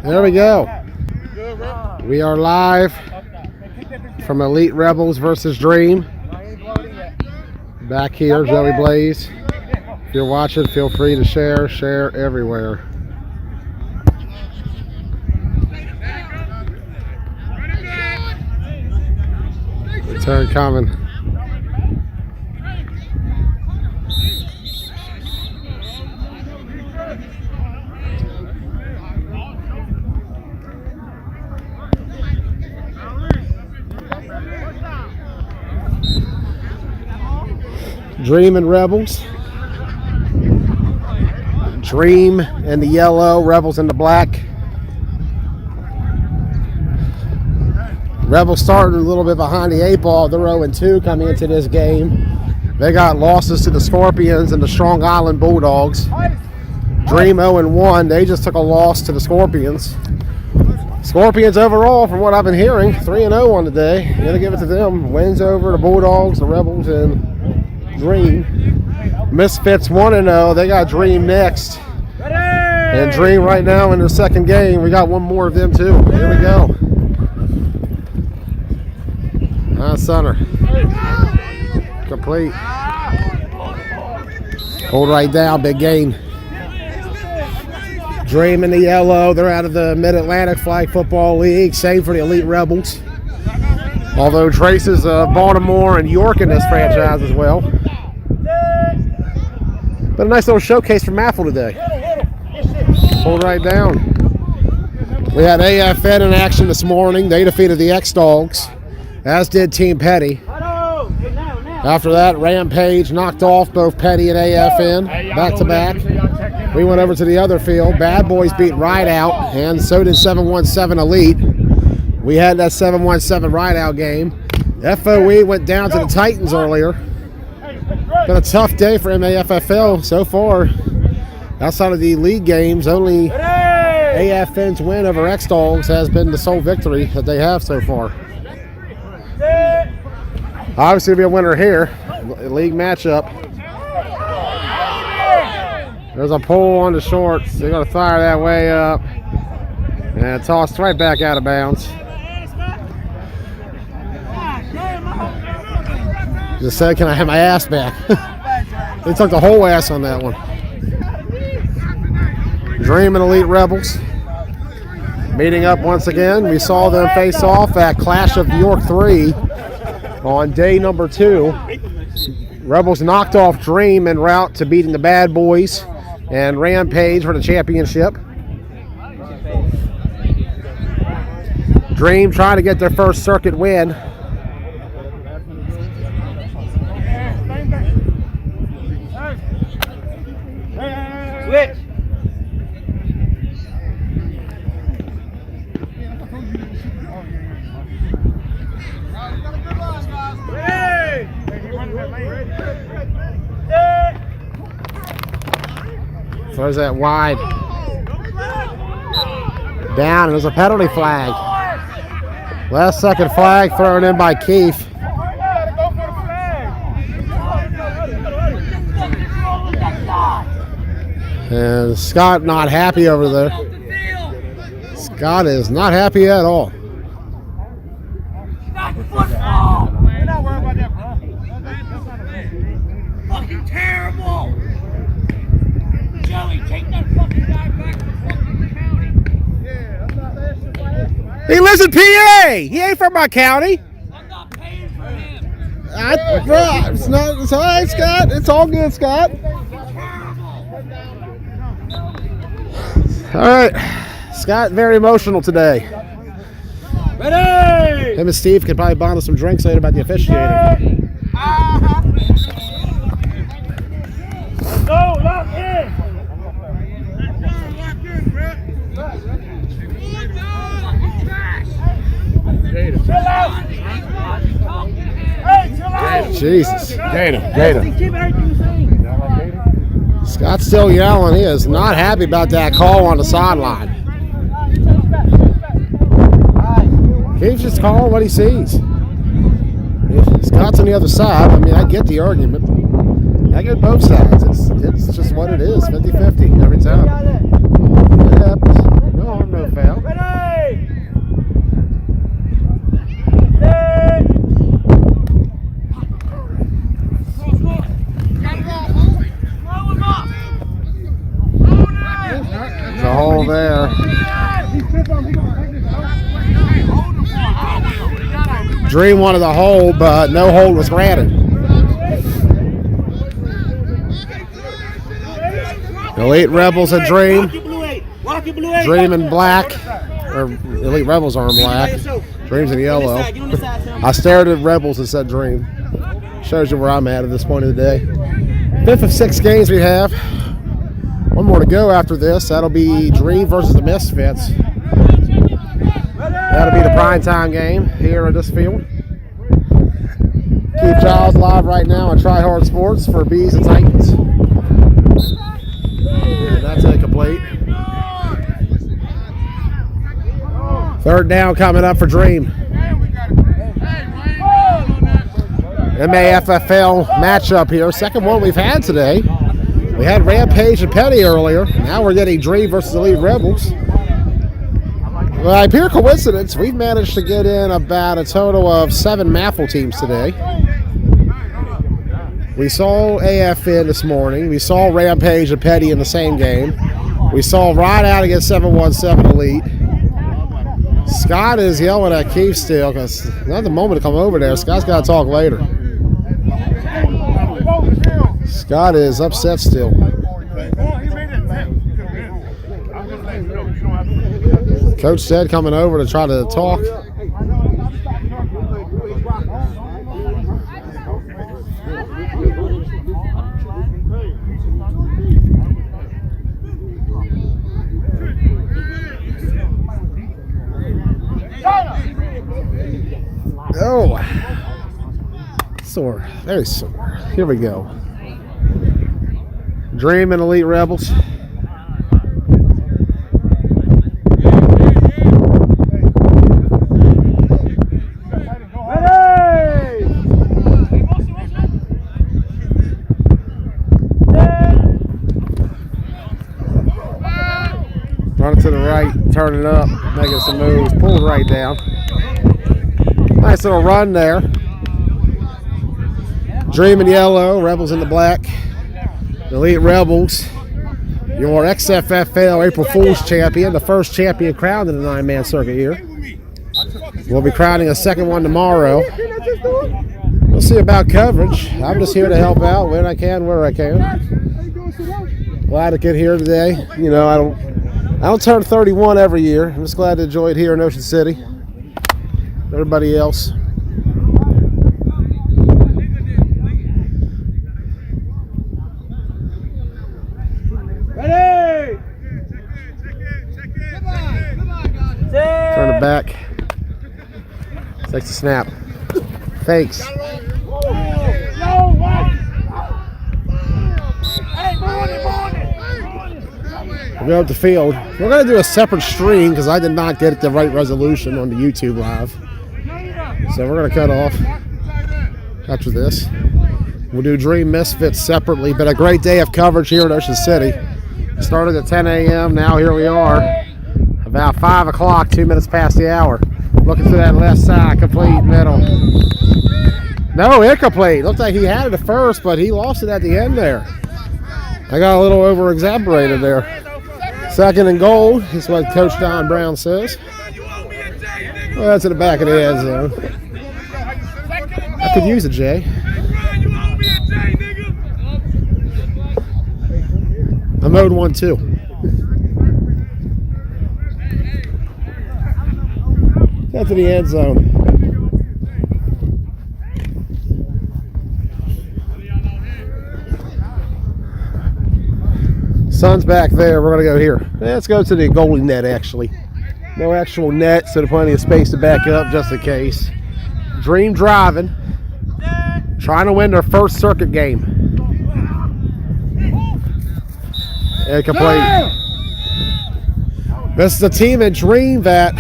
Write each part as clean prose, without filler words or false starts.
There we go. We are live from Elite Rebels versus Dream. Back here, Joey Blaze. If you're watching, feel free to share everywhere. Return coming. Dream and Rebels. Dream in the yellow, Rebels in the black. Rebels starting a little bit behind the 8 ball. They're 0-2 coming into this game. They got losses to the Scorpions and the Strong Island Bulldogs. Dream 0-1. They just took a loss to the Scorpions. Scorpions overall, from what I've been hearing, 3-0 on the day. You gotta give it to them. Wins over the Bulldogs, the Rebels, and Dream. Misfits 1-0. They got Dream next. And Dream right now in their second game. We got one more of them too. Here we go. Center. Complete. Hold right down. Big gain. Dream in the yellow. They're out of the Mid-Atlantic Flag Football League. Same for the Elite Rebels. Although traces of Baltimore and York in this franchise as well. But a nice little showcase for Maffle today. Hold right down. We had AFN in action this morning. They defeated the X-Dogs, as did Team Petty. After that, Rampage knocked off both Petty and AFN back to back. We went over to the other field. Bad Boys beat Rideout, and so did 717 Elite. We had that 717 Rideout game. FOE went down to the Titans earlier. Been a tough day for MAFFL so far. Outside of the league games, only AFN's win over X-Dogs has been the sole victory that they have so far. Obviously, there'll be a winner here. League matchup. There's a pull on the shorts. They're going to fire that way up. And tossed right back out of bounds. Just said, can I have my ass back? They took the whole ass on that one. Dream and Elite Rebels meeting up once again. We saw them face off at Clash of York 3 on day number 2. Rebels knocked off Dream en route to beating the Bad Boys and Rampage for the championship. Dream trying to get their first circuit win. Switch. Throws that wide. Down, and there's a penalty flag. Last second flag thrown in by Keefe. And Scott not happy over there. Scott is not happy at all. We're not worried about that, bro. Fucking terrible. Joey, take that fucking guy back to fucking county. Yeah, I'm not asking. He lives in PA. He ain't from my county. I'm not paying for him. It's all right, Scott. It's all good, Scott. All right, Scott, very emotional today. Ready! Him and Steve could probably bond us some drinks later about the officiating. Go, lock in! Chill out! Hey, chill out! Jesus. Gator. Keep everything the same. Scott's still yelling. He is not happy about that call on the sideline. He's just calling what he sees. Scott's on the other side. I mean, I get the argument. I get both sides. It's just what it is. 50-50 every time. happens. No harm, no foul. Ready! There's a hole there. Dream wanted the hold, but no hold was granted. Elite Rebels and Dream. Dream in black. Or Elite Rebels are in black. Dream's in yellow. I stared at Rebels and said Dream. Shows you where I'm at this point of the day. 5th of 6 games we have. One more to go after this. That'll be Dream versus the Misfits. That'll be the primetime game here at this field. Keith Giles live right now on Try Hard Sports for Bees and Titans. And that's incomplete. 3rd down coming up for Dream. MAFFL matchup here. 2nd one we've had today. We had Rampage and Petty earlier. Now we're getting Dream versus Elite Rebels. By pure coincidence, we've managed to get in about a total of 7 MAFL teams today. We saw AFN this morning. We saw Rampage and Petty in the same game. We saw Ride Out against 717 Elite. Scott is yelling at Keith still because not the moment to come over there. Scott's got to talk later. Scott is upset still. Coach said coming over to try to talk. Oh, sore, very sore. Here we go. Dream and Elite Rebels. Running to the right, turning up, making some moves, pulled right down. Nice little run there. Dream in yellow, Rebels in the black. Elite Rebels, your XFFL April Fool's champion, the first champion crowned in the 9-man circuit here. We'll be crowning a 2nd one tomorrow. We'll see about coverage. I'm just here to help out when I can, where I can. Glad to get here today. You know, I don't turn 31 every year. I'm just glad to enjoy it here in Ocean City. Everybody else. Ready! Turn it back. Takes the snap. Fakes. We'll go up the field. We're going to do a separate stream because I did not get the right resolution on the YouTube live. So we're going to cut off after this. We'll do Dream Misfits separately. Been a great day of coverage here in Ocean City. Started at 10 a.m. Now here we are. About 5 o'clock, 2 minutes past the hour. Looking to that left side, complete middle. No, incomplete. Looked like he had it at first, but he lost it at the end there. I got a little over-exaggerated there. 2nd and goal is what Coach Don Brown says. Well, that's in the back of the end zone. I could use a J. I'm owed one too. Get to the end zone. Sun's back there. We're going to go here. Let's go to the goalie net, actually. No actual net, so there's plenty of space to back up just in case. Dream driving. Trying to win their first circuit game. Incomplete. This is a team in Dream that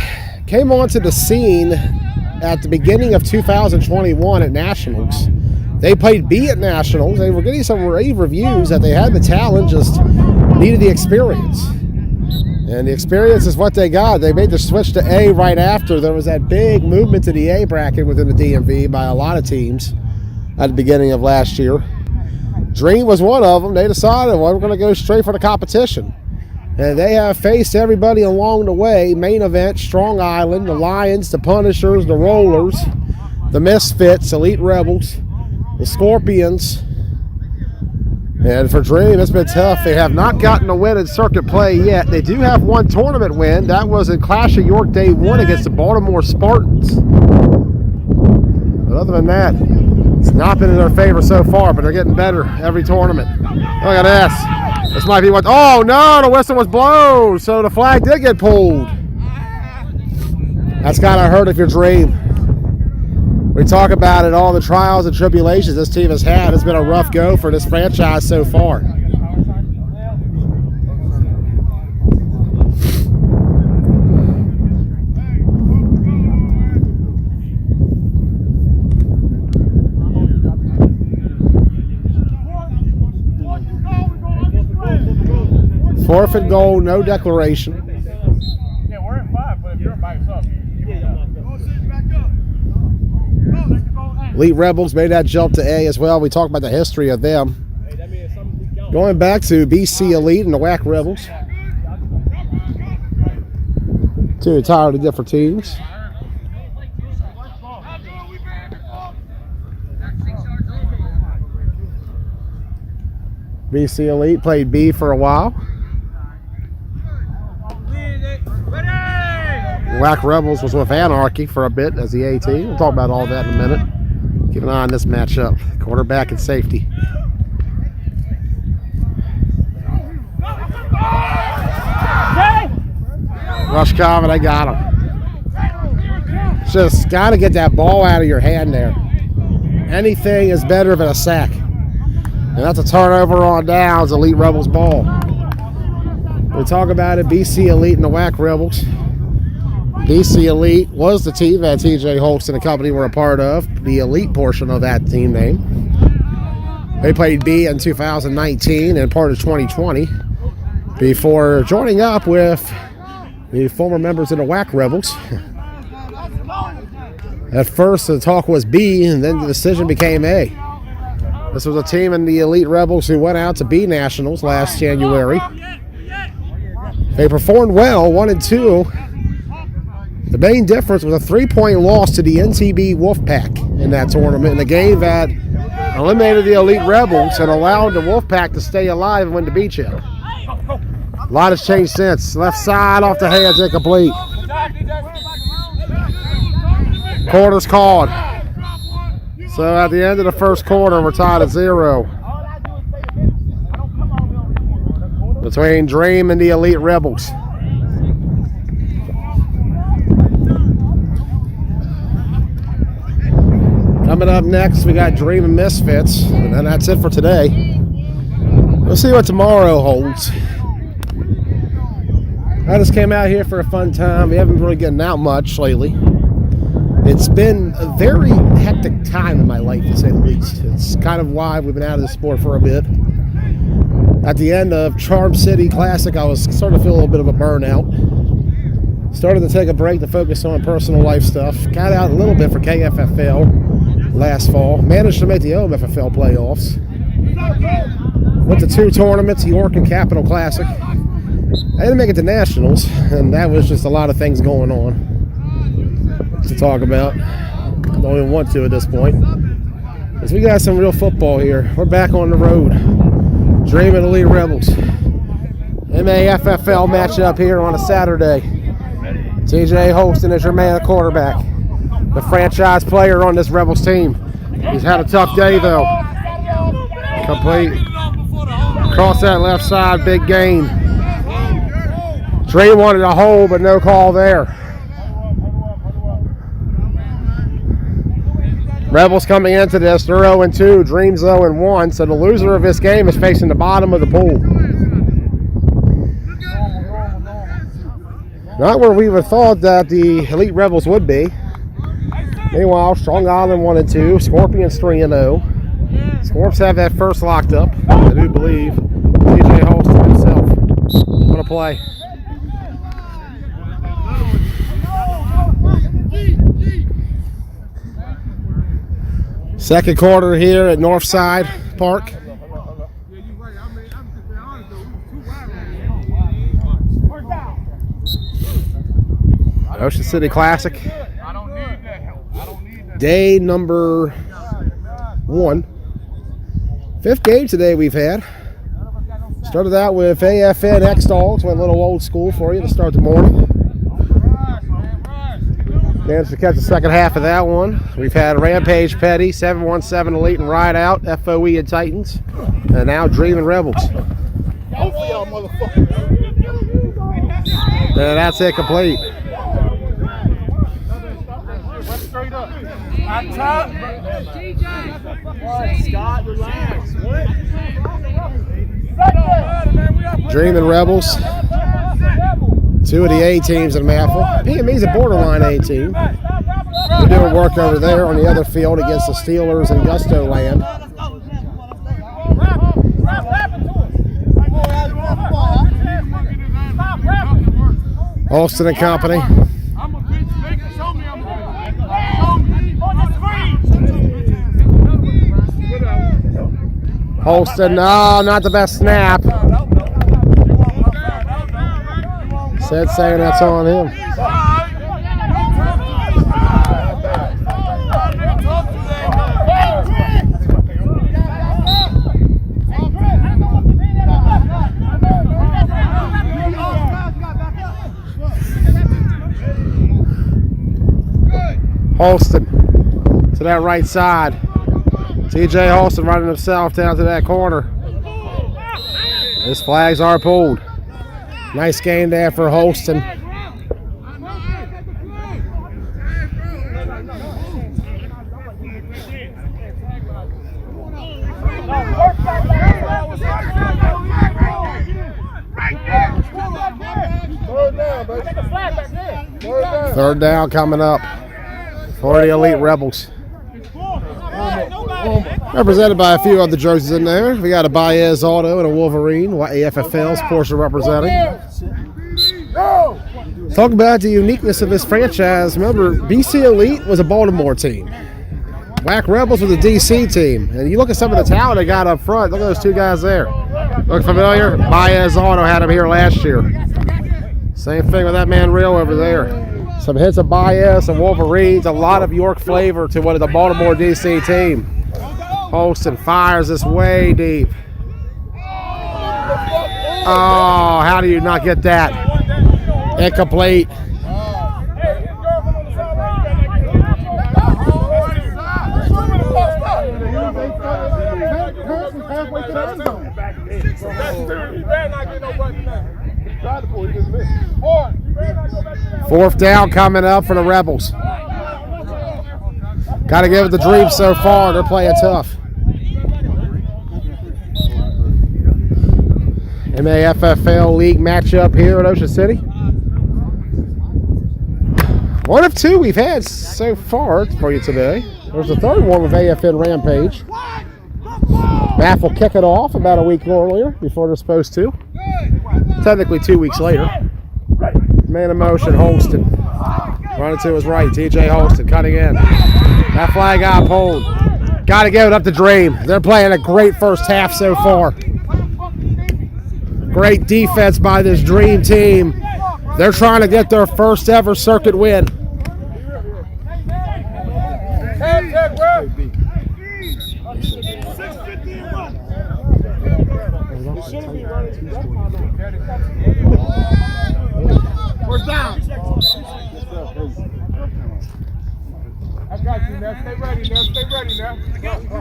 came onto the scene at the beginning of 2021 at Nationals. They played B at Nationals. They were getting some rave reviews that they had the talent, just needed the experience. And the experience is what they got. They made the switch to A right after. There was that big movement to the A bracket within the DMV by a lot of teams at the beginning of last year. Dream was one of them. They decided, well, we're going to go straight for the competition. And they have faced everybody along the way. Main event, Strong Island, the Lions, the Punishers, the Rollers, the Misfits, Elite Rebels, the Scorpions. And for Dream, it's been tough. They have not gotten a win in circuit play yet. They do have one tournament win. That was in Clash of York Day 1 against the Baltimore Spartans. But other than that, it's not been in their favor so far, but they're getting better every tournament. Look at this. This might be what... Oh, no, the whistle was blown, so the flag did get pulled. That's got to hurt if you're Dream. We talk about it, all the trials and tribulations this team has had. It's been a rough go for this franchise so far. Fourth and goal, no declaration. Yeah, we're at 5, but if you're by yourself, Elite Rebels made that jump to A as well. We talked about the history of them. Going back to BC Elite and the WAC Rebels. Two entirely different teams. BC Elite played B for a while. WAC Rebels was with Anarchy for a bit as the A team. We'll talk about all that in a minute. Keep an eye on this matchup. Quarterback and safety. Rush cover, they got him. Just got to get that ball out of your hand there. Anything is better than a sack. And that's a turnover on downs, Elite Rebels ball. We talk about it, BC Elite and the WAC Rebels. BC Elite was the team that TJ Holst and the company were a part of, the elite portion of that team name. They played B in 2019 and part of 2020 before joining up with the former members of the WAC Rebels. At first the talk was B and then the decision became A. This was a team in the Elite Rebels who went out to B Nationals last January. They performed well, 1-2. The main difference was a 3-point loss to the NTB Wolfpack in that tournament, in a game that eliminated the Elite Rebels and allowed the Wolfpack to stay alive and win the B chip. A lot has changed since. Left side off the hands, incomplete. Quarter's called. So at the end of the first quarter, we're tied at 0 between Dream and the Elite Rebels. Coming up next, we got Dream and Misfits, and then that's it for today. We'll see what tomorrow holds. I just came out here for a fun time. We haven't really gotten out much lately. It's been a very hectic time in my life, to say the least. It's kind of why we've been out of the sport for a bit. At the end of Charm City Classic, I was starting to feel a little bit of a burnout. Started to take a break to focus on personal life stuff. Got out a little bit for KFFL last fall. Managed to make the OMFFL playoffs. Went to 2 tournaments, York and Capital Classic. I didn't make it to Nationals, and that was just a lot of things going on to talk about. Don't even want to at this point. Because we got some real football here. We're back on the road. Dream and Elite Rebels. MAFFL matchup here on a Saturday. TJ Holston is your man at quarterback. The franchise player on this Rebels team. He's had a tough day though. Complete. Across that left side, big gain. Dream wanted a hole, but no call there. Rebels coming into this, they're 0-2, Dream's 0-1, so the loser of this game is facing the bottom of the pool. Not where we would have thought that the Elite Rebels would be. Meanwhile, Strong Island 1-2, Scorpions 3-0. Scorps have that first locked up. I do believe TJ Holston himself going to play. Second quarter here at Northside Park. Ocean City Classic. Day number 1. 5th game today we've had. Started out with AFN X-Dogs. Went a little old school for you to start the morning. Managed to catch the second half of that one. We've had Rampage Petty, 717 Elite and Ride Out, FOE and Titans, and now Dreaming Rebels. Hopefully y'all motherfuckers. And that's it complete. Straight up. On top. Scott, relax. Dreaming Rebels. 2 of the A teams in Maffle. PME's a borderline A team. They're doing work over there on the other field against the Steelers in Gusto Land. Austin and Company. Holston, no, not the best snap. Said saying that's on him. Holston to that right side. TJ Holston running himself down to that corner. His flags are pulled. Nice game there for Holston. Third down coming up for the Elite Rebels. Represented by a few other jerseys in there. We got a Baez Auto and a Wolverine. AFFL's Porsche representing. Talk about the uniqueness of this franchise. Remember, BC Elite was a Baltimore team. WAC Rebels was a DC team. And you look at some of the talent they got up front. Look at those two guys there. Look familiar? Baez Auto had him here last year. Same thing with that man Real over there. Some hits of Baez and Wolverines. A lot of York flavor to what is a Baltimore DC team. Holston fires this way deep. Oh, how do you not get that? Incomplete. Fourth down coming up for the Rebels. Got to give it the Dream so far. They're playing tough. MAFFL League matchup here at Ocean City. One of two we've had so far for you today. There's a third one with AFN Rampage. Maff will kick it off about a week earlier before they're supposed to. Technically 2 weeks later. Man in motion, Holston. Running to his right, TJ Holston cutting in. That flag got pulled. Got to give it up to Dream. They're playing a great first half so far. Great defense by this Dream team. They're trying to get their first ever circuit win. We're down. I got you now. Stay ready now. Stay ready now.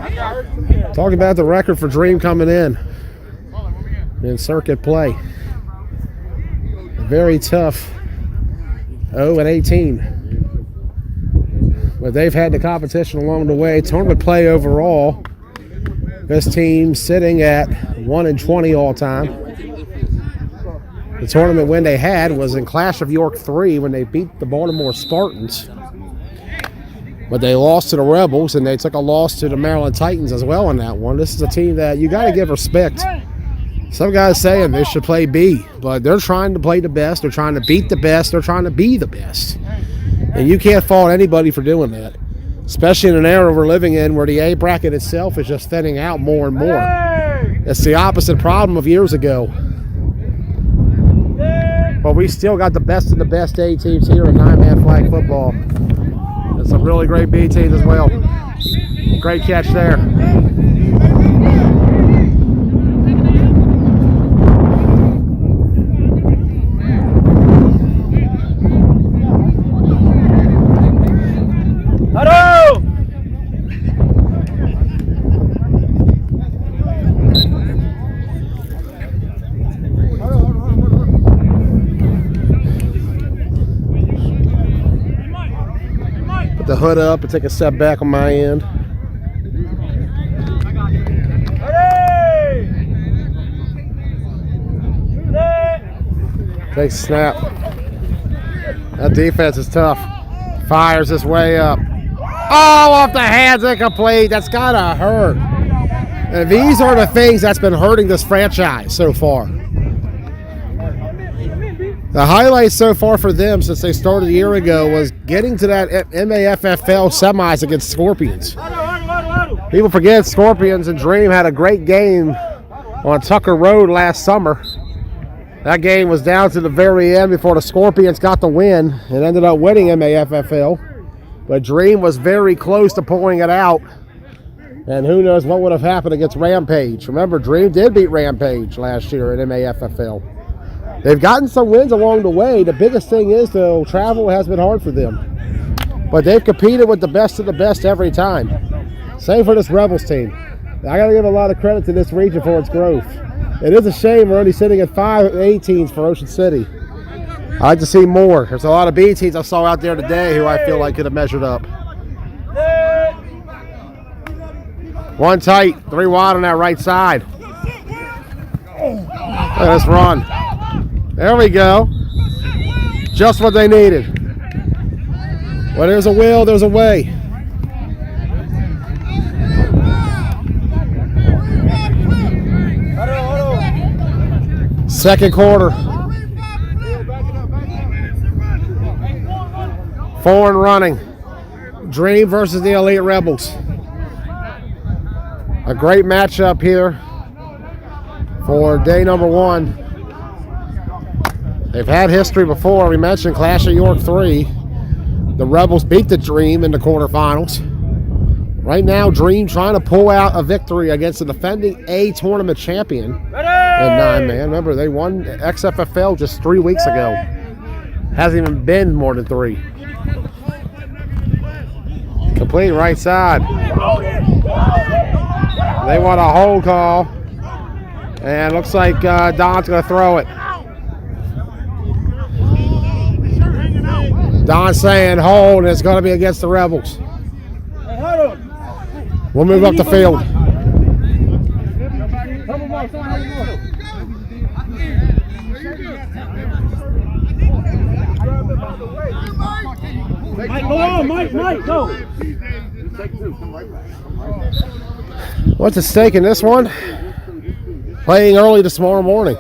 I got it. Talking about the record for Dream coming in circuit play. Very tough 0-18. But they've had the competition along the way. Tournament play overall. This team sitting at 1-20 all time. The tournament win they had was in Clash of York 3 when they beat the Baltimore Spartans. But they lost to the Rebels, and they took a loss to the Maryland Titans as well on that one. This is a team that you got to give respect. Some guys saying they should play B, but they're trying to play the best. They're trying to beat the best. They're trying to be the best. And you can't fault anybody for doing that. especially in an era we're living in where the A bracket itself is just thinning out more and more. It's the opposite problem of years ago. But we still got the best of the best A teams here in 9-man flag football. And some really great B teams as well. Great catch there. Put the hood up and take a step back on my end. Take a snap. That defense is tough. Fires his way up. Oh, off the hands, incomplete. That's gotta hurt. And these are the things that's been hurting this franchise so far. The highlight so far for them since they started a year ago was getting to that MAFFL semis against Scorpions. People forget Scorpions and Dream had a great game on Tucker Road last summer. That game was down to the very end before the Scorpions got the win and ended up winning MAFFL. But Dream was very close to pulling it out. And who knows what would have happened against Rampage. Remember, Dream did beat Rampage last year in MAFFL. They've gotten some wins along the way. The biggest thing is, though, travel has been hard for them. But they've competed with the best of the best every time. Same for this Rebels team. I got to give a lot of credit to this region for its growth. It is a shame we're only sitting at 5 A teams for Ocean City. I'd like to see more. There's a lot of B teams I saw out there today who I feel like could have measured up. One tight, 3 wide on that right side. Look at this run. There we go. Just what they needed. When there's a will, there's a way. Second quarter. 4 and running. Dream versus the Elite Rebels. A great matchup here for day number 1. They've had history before. We mentioned Clash of York 3. The Rebels beat the Dream in the quarterfinals. Right now, Dream trying to pull out a victory against the defending A tournament champion in 9-man. Remember, they won XFFL just 3 weeks ago. Hasn't even been more than 3. Complete right side. They want a hold call. And looks like Don's going to throw it. Don saying hold, and it's going to be against the Rebels. We'll move up the field. Mike, go on, Mike, go. What's at stake in this one? Playing early tomorrow morning.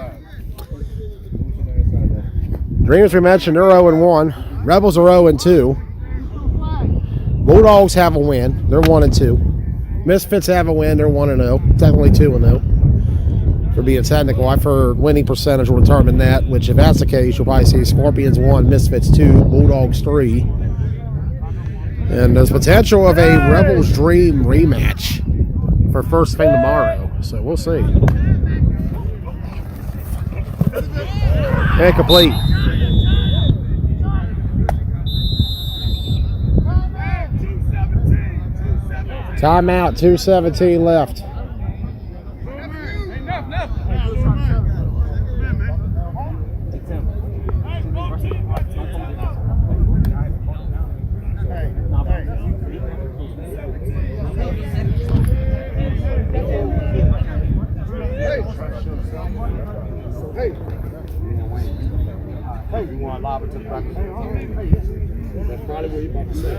Dreamers, we mentioned, they're 0-1. Rebels are 0-2. Bulldogs have a win. They're 1-2. Misfits have a win. They're 1-0. Technically 2-0. For being technical, I've heard winning percentage will determine that, which if that's the case, you'll probably see Scorpions 1, Misfits 2, Bulldogs 3. And there's potential of a Rebels Dream rematch for first thing tomorrow. So we'll see. Incomplete. Timeout, 2:17 left. Hey, you want to lob it to the back? That's probably what you're about to say.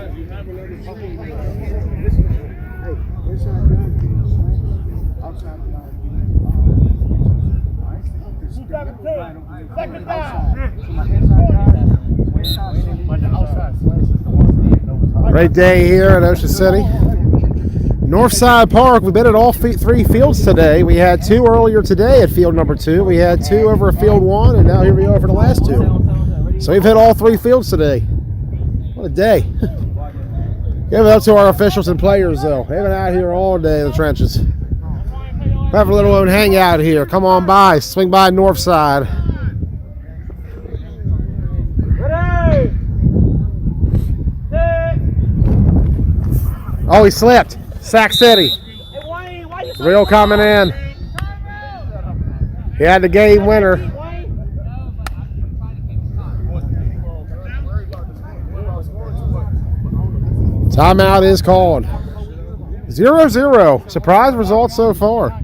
Hey, inside drive. Outside drive. Second down. My inside drive. But the outside slash is the one. Great day here at Ocean City. Northside Park, we've been at all three fields today. We had 2 earlier today at field number 2. We had 2 over at field 1, and now here we are for the last 2. So we've hit all 3 fields today. What a day. Give it up to our officials and players, though. They've been out here all day in the trenches. Have a little hangout here. Come on by. Swing by Northside. Oh, he slipped. Sac City. Real coming in. He had the game winner. Timeout is called. 0-0. Surprise result so far.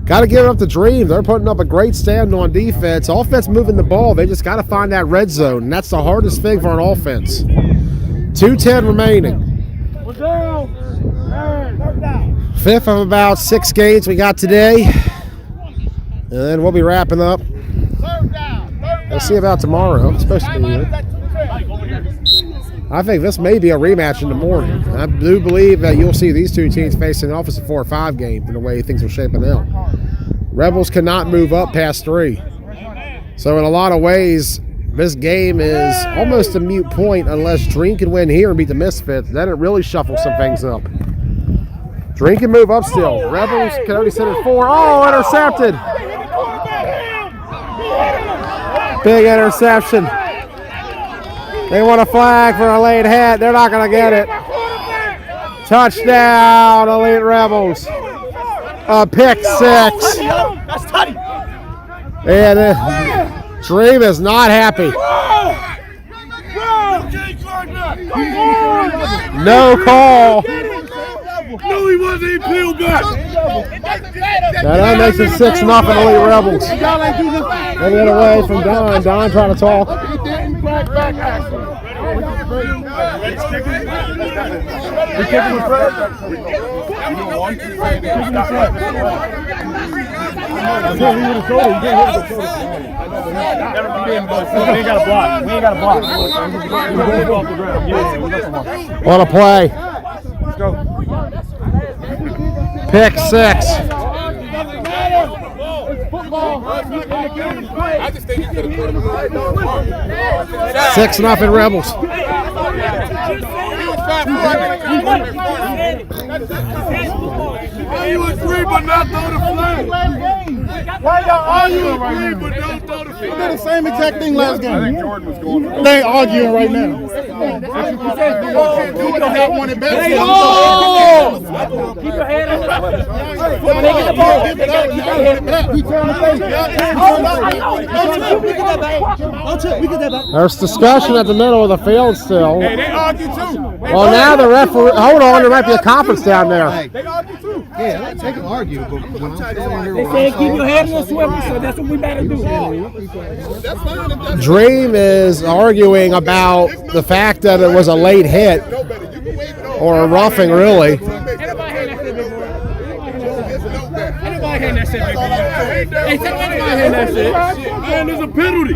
Got to give it up to Dream. They're putting up a great stand on defense. Offense moving the ball. They just got to find that red zone, and that's the hardest thing for an offense. 2:10 remaining. 5th of about 6 games we got today. And then we'll be wrapping up. We'll see about tomorrow. It's supposed to be good. I think this may be a rematch in the morning. I do believe that you'll see these 2 teams facing off as a 4 or 5 game in the way things are shaping out. Rebels cannot move up past 3. So in a lot of ways, this game is almost a moot point unless Dream can win here and beat the Misfits. Then it really shuffles some things up. Dream can move up still. Rebels can only sit at 4. Oh, intercepted. Big interception. They want a flag for a late hit. They're not going to get it. Touchdown, Elite Rebels. A pick 6. And Dream is not happy. No call. No, he wasn't. He peeled back. Now that makes it 6-0 Elite Rebels. They get away from Don. Don trying to talk. What a play. Let's go. Pick 6. I just think he could have put him 6-0 Rebels. You agree, but not throw the flag. Why y'all arguing right now? But don't throw the flag. They did the same exact thing last game. I think Jordan was going. They arguing right now. Keep your head on it back. Keep your head on it. There's discussion at the middle of the field still. Hey, they argue too. Well, now the referee. Hold on, there might be a conference down there. They argue too. Yeah, they can argue, but when I'm standing here, They said keep your head on the swivel, so that's what we better do. Dream is arguing about the fact that it was a late hit or a roughing, really. Man, there's a penalty.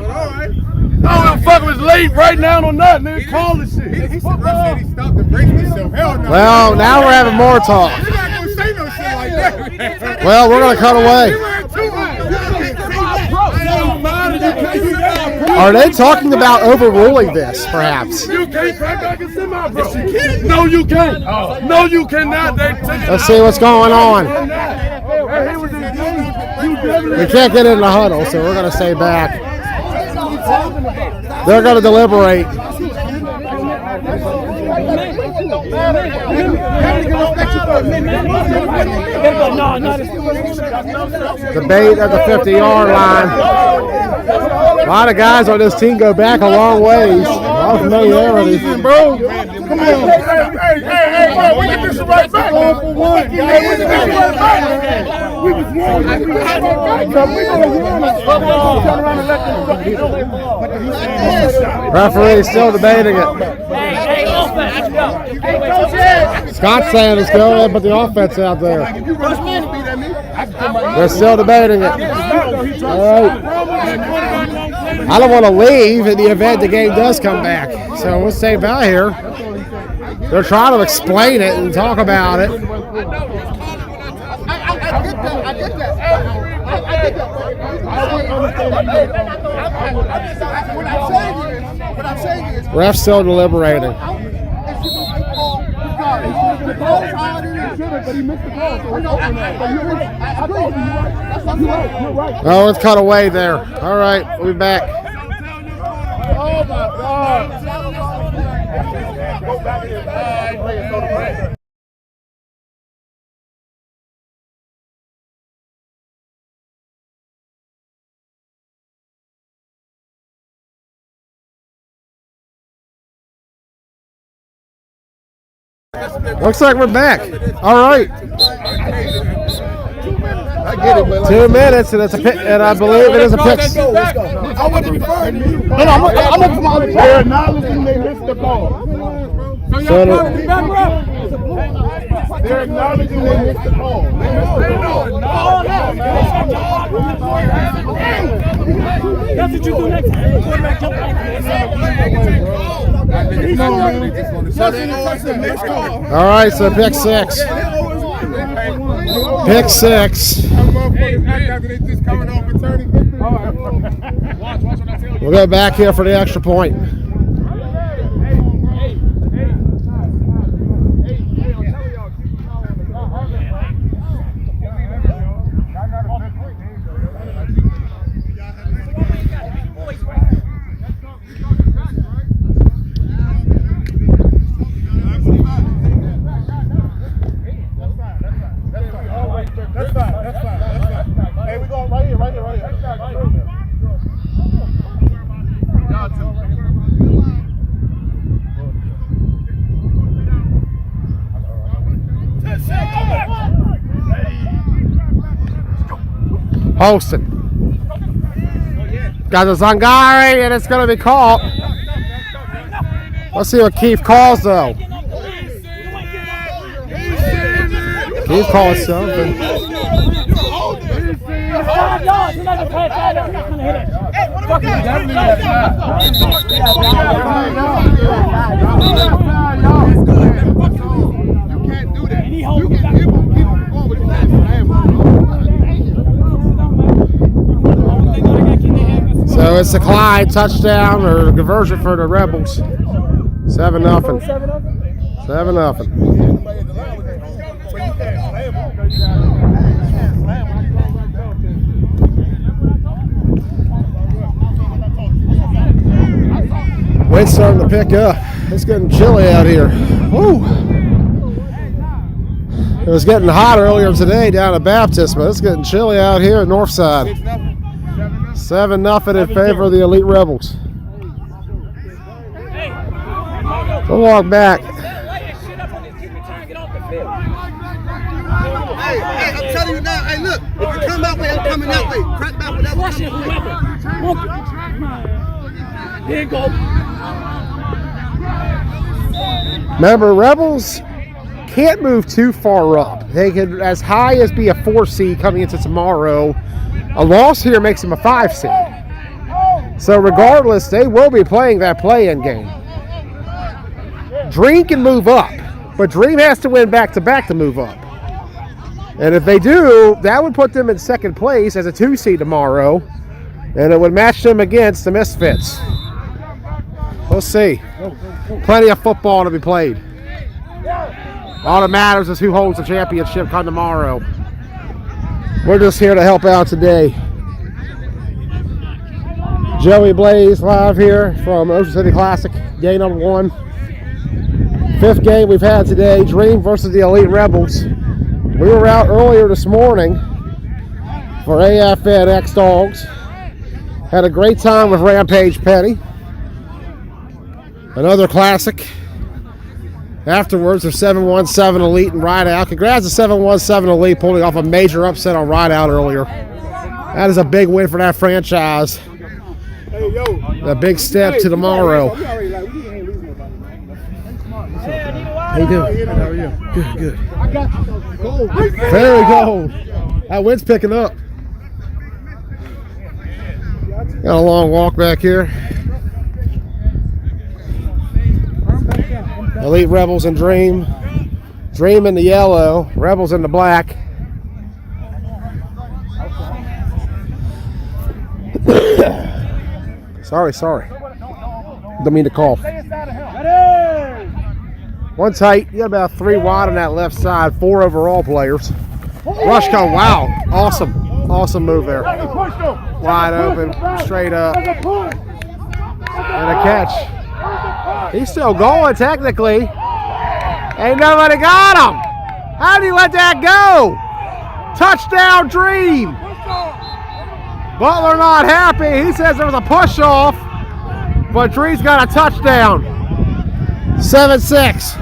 I don't fuck if it's late right now or not, nigga. Call this shit. He stopped and break himself. Hell no. Well, now we're having more talk. You're not gonna say no shit like that. Well, we're going to cut away. Are they talking about overruling this, perhaps? You can't crack back and semi, bro. No, you can't. No, you cannot. Let's see what's going on. We can't get in the huddle, so we're going to stay back. They're going to deliberate. Debate at the 50-yard line. A lot of guys on this team go back a long ways. A lot of familiarity. bro. Come on. Hey, we can do some right back. Hey, we can do some right back. We was wrong. Referee still debating it. Scott's saying it's going, but the offense out there. They're still debating it. All right. I don't want to leave in the event the game does come back. So we'll stay by here. They're trying to explain it and talk about it. I get that. I get that. I get that. What I'm saying is, Ref's still deliberating. Oh, it's cut away there. All right, we'll be back. Oh my God. Go back in and play and go to play. Looks like we're back. All right. I get it, but 2 minutes, and it's a pick, and I believe it is a pick. I wasn't referring to you. I'm looking for my they're acknowledging they missed the ball. They're acknowledging they missed the ball. That's what you do next time. Quarterback jump All right, so pick six. Pick six. We'll go back here for the extra point. That's fine. Hey, we going right here. Holston. Got the Zangari, and it's going to be caught. Let's see what Keith calls, though. Keith calls something. So it's a Clyde touchdown or conversion for the Rebels. 7-0. 7-0. Wind's starting to pick up. It's getting chilly out here. Woo. It was getting hot earlier today down at Baptist, but it's getting chilly out here at Northside. 7-0 in favor of the Elite Rebels. We'll walk back. Hey, I'm telling you now. Hey, look. If you come that way, I'm coming that way. Crack back with that way. Here you go. Remember, Rebels can't move too far up. They can as high as be a 4 seed coming into tomorrow. A loss here makes them a 5 seed. So regardless, they will be playing that play-in game. Dream can move up, but Dream has to win back-to-back to move up. And if they do, that would put them in second place as a 2 seed tomorrow, and it would match them against the Misfits. We'll see. Plenty of football to be played. All that matters is who holds the championship come tomorrow. We're just here to help out today. Joey Blaze live here from Ocean City Classic, game number 1. 5th game we've had today, Dream versus the Elite Rebels. We were out earlier this morning for AFN X-Dogs. Had a great time with Rampage Petty. Another classic. Afterwards, they're 7-1-7 Elite and Rideout. Congrats to 7-1-7 Elite pulling off a major upset on Rideout earlier. That is a big win for that franchise. A big step to tomorrow. How you doing? How are you? Good. I got you. Gold. Very cold. That wind's picking up. Got a long walk back here. Elite Rebels and Dream. Dream in the yellow, Rebels in the black. Sorry. Don't mean to cough. One tight. You got about 3 wide on that left side. 4 overall players. Rush cone. Wow. Awesome move there. Wide open. Straight up. And a catch. He's still going technically. Ain't nobody got him. How do you let that go? Touchdown Dream. Butler not happy. He says there was a push off, but Dream's got a touchdown. 7-6.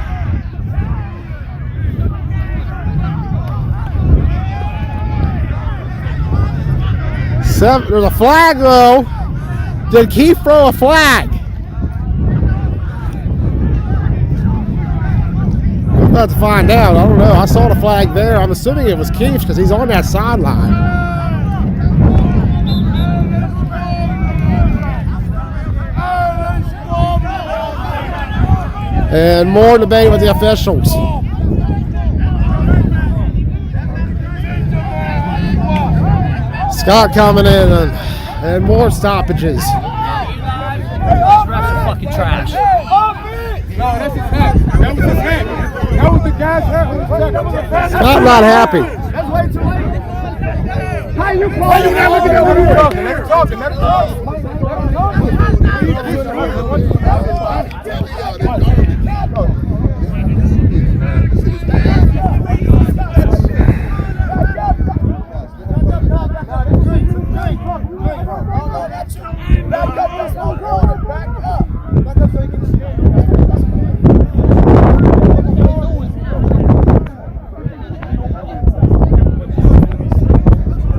There's a flag though. Did Keith throw a flag? I'm about to find out. I don't know. I saw the flag there. I'm assuming it was Keith because he's on that sideline. And more debate with the officials. Scott coming in and more stoppages. These refs are fucking trash. No, that's his hat. That was his hat. That was the guy's hat. Scott not happy. That's way too late. How you call? Why you not looking at what you're talking? Let him talking. Let him talking.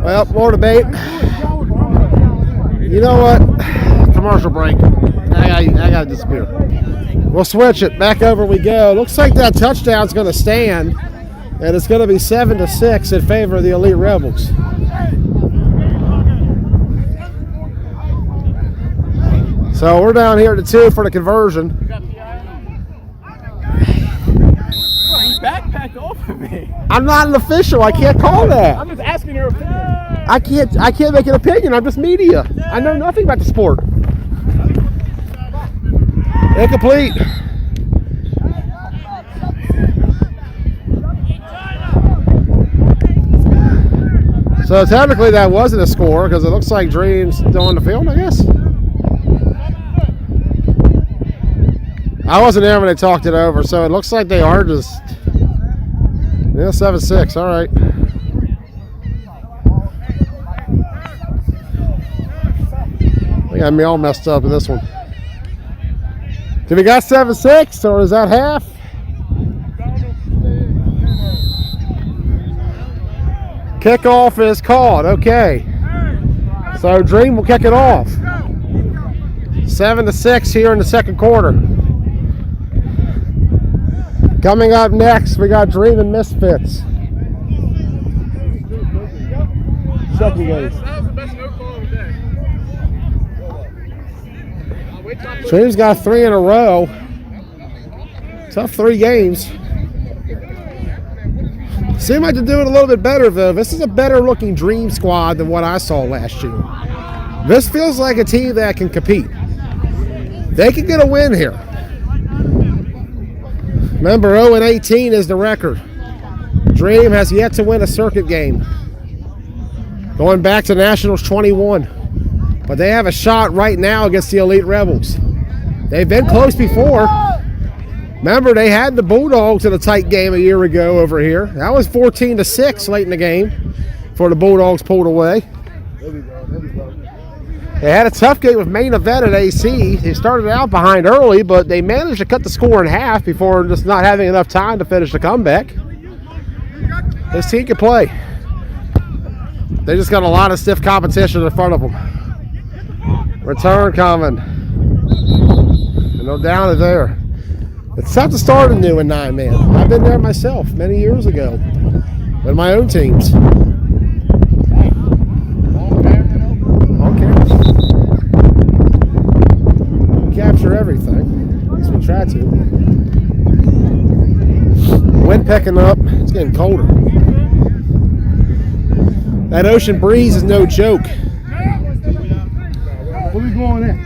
Well, more debate. You know what? Commercial break. I gotta disappear. We'll switch it. Back over we go. Looks like that touchdown's gonna stand, and it's gonna be 7-6 in favor of the Elite Rebels. So we're down here to 2 for the conversion. He backpacked off of me. I'm not an official. I can't call that. I'm just asking your opinion. I can't make an opinion. I'm just media. I know nothing about the sport. Incomplete. So technically that wasn't a score because it looks like Dream's still on the field, I guess. I wasn't there when they talked it over, so it looks like they are just 7-6. All right. They got me all messed up in this one. Did we got 7-6 or is that half? Kickoff is called. Okay. So Dream will kick it off. 7-6 here in the second quarter. Coming up next, we got Dream and Misfits. Second game. Dream's got 3 in a row. Tough 3 games. Seem like they're doing a little bit better though. This is a better looking Dream squad than what I saw last year. This feels like a team that can compete. They can get a win here. Remember, 0-18 is the record. Dream has yet to win a circuit game. Going back to Nationals 21. But they have a shot right now against the Elite Rebels. They've been close before. Remember, they had the Bulldogs in a tight game a year ago over here. That was 14-6 late in the game before the Bulldogs pulled away. They had a tough game with main event at AC. They started out behind early, but they managed to cut the score in half before just not having enough time to finish the comeback. This team can play. They just got a lot of stiff competition in front of them. Return coming. And no down it there. It's tough to start a new in 9-man. I've been there myself many years ago with my own teams. Capture everything. At least we try to. Wind picking up. It's getting colder. That ocean breeze is no joke. Where we going at?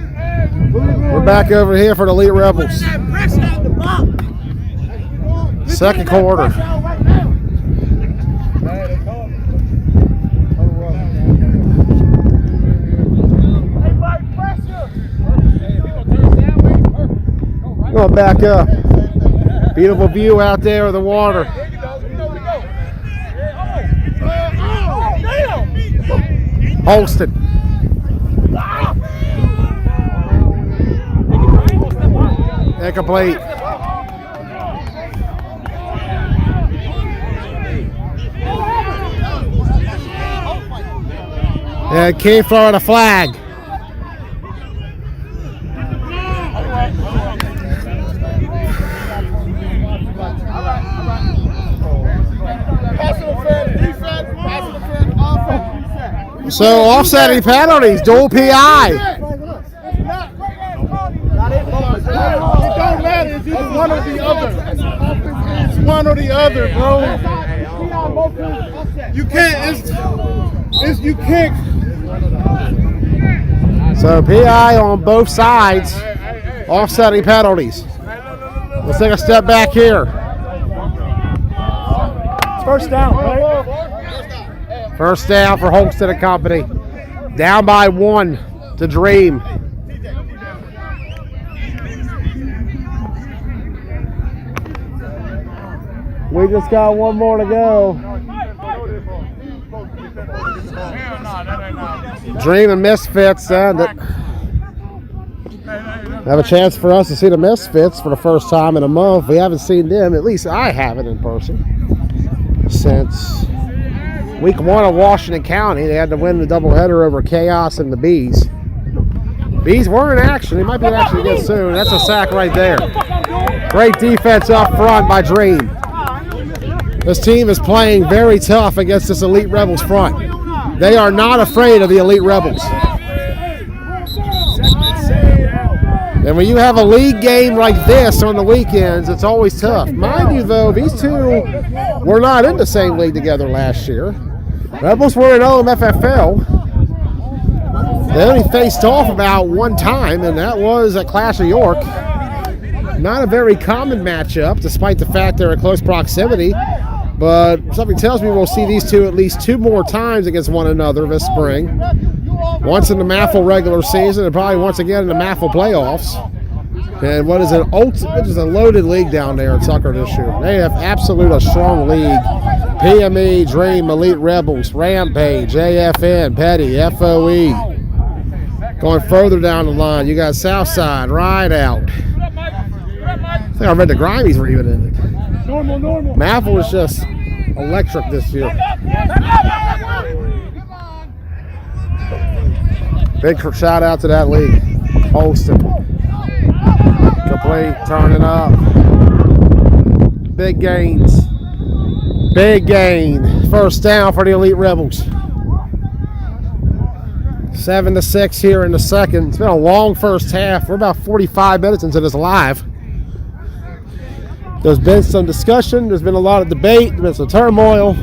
We're back over here for the Elite Rebels. Second quarter. Going back up. Beautiful view out there of the water. Holston. Incomplete. And King throwing a flag. So offsetting penalties, dual PI. It don't matter. It's either one or the other. It's one or the other, bro. You can't. You can't. So PI on both sides, offsetting penalties. Let's take a step back here. First down, right? First down for Holston and company. Down by 1 to Dream. We just got one more to go. Dream and Misfits have a chance for us to see the Misfits for the first time in a month. We haven't seen them, at least I haven't in person, since week 1 of Washington County. They had to win the doubleheader over Chaos and the Bees. Bees were in action. They might be in action again soon. That's a sack right there. Great defense up front by Dream. This team is playing very tough against this Elite Rebels front. They are not afraid of the Elite Rebels. And when you have a league game like this on the weekends, it's always tough. Mind you, though, these two were not in the same league together last year. Rebels were in OMFFL. They only faced off about one time, and that was at Clash of York. Not a very common matchup, despite the fact they're in close proximity. But something tells me we'll see these two at least 2 more times against one another this spring. Once in the MAFL regular season and probably once again in the MAFL playoffs. And what is it? Which is a loaded league down there in Tucker this year. They have a strong league. PME, Dream, Elite Rebels, Rampage, AFN, Petty, FOE. Going further down the line, you got Southside, Ride Out. I think I read the Grimies were even in it. Normal. MAFL was just electric this year. Big shout out to that league. Holston. Complete, turning up. Big gains. Big gain. First down for the Elite Rebels. 7-6 here in the second. It's been a long first half. We're about 45 minutes into this live. There's been some discussion. There's been a lot of debate. There's been some turmoil.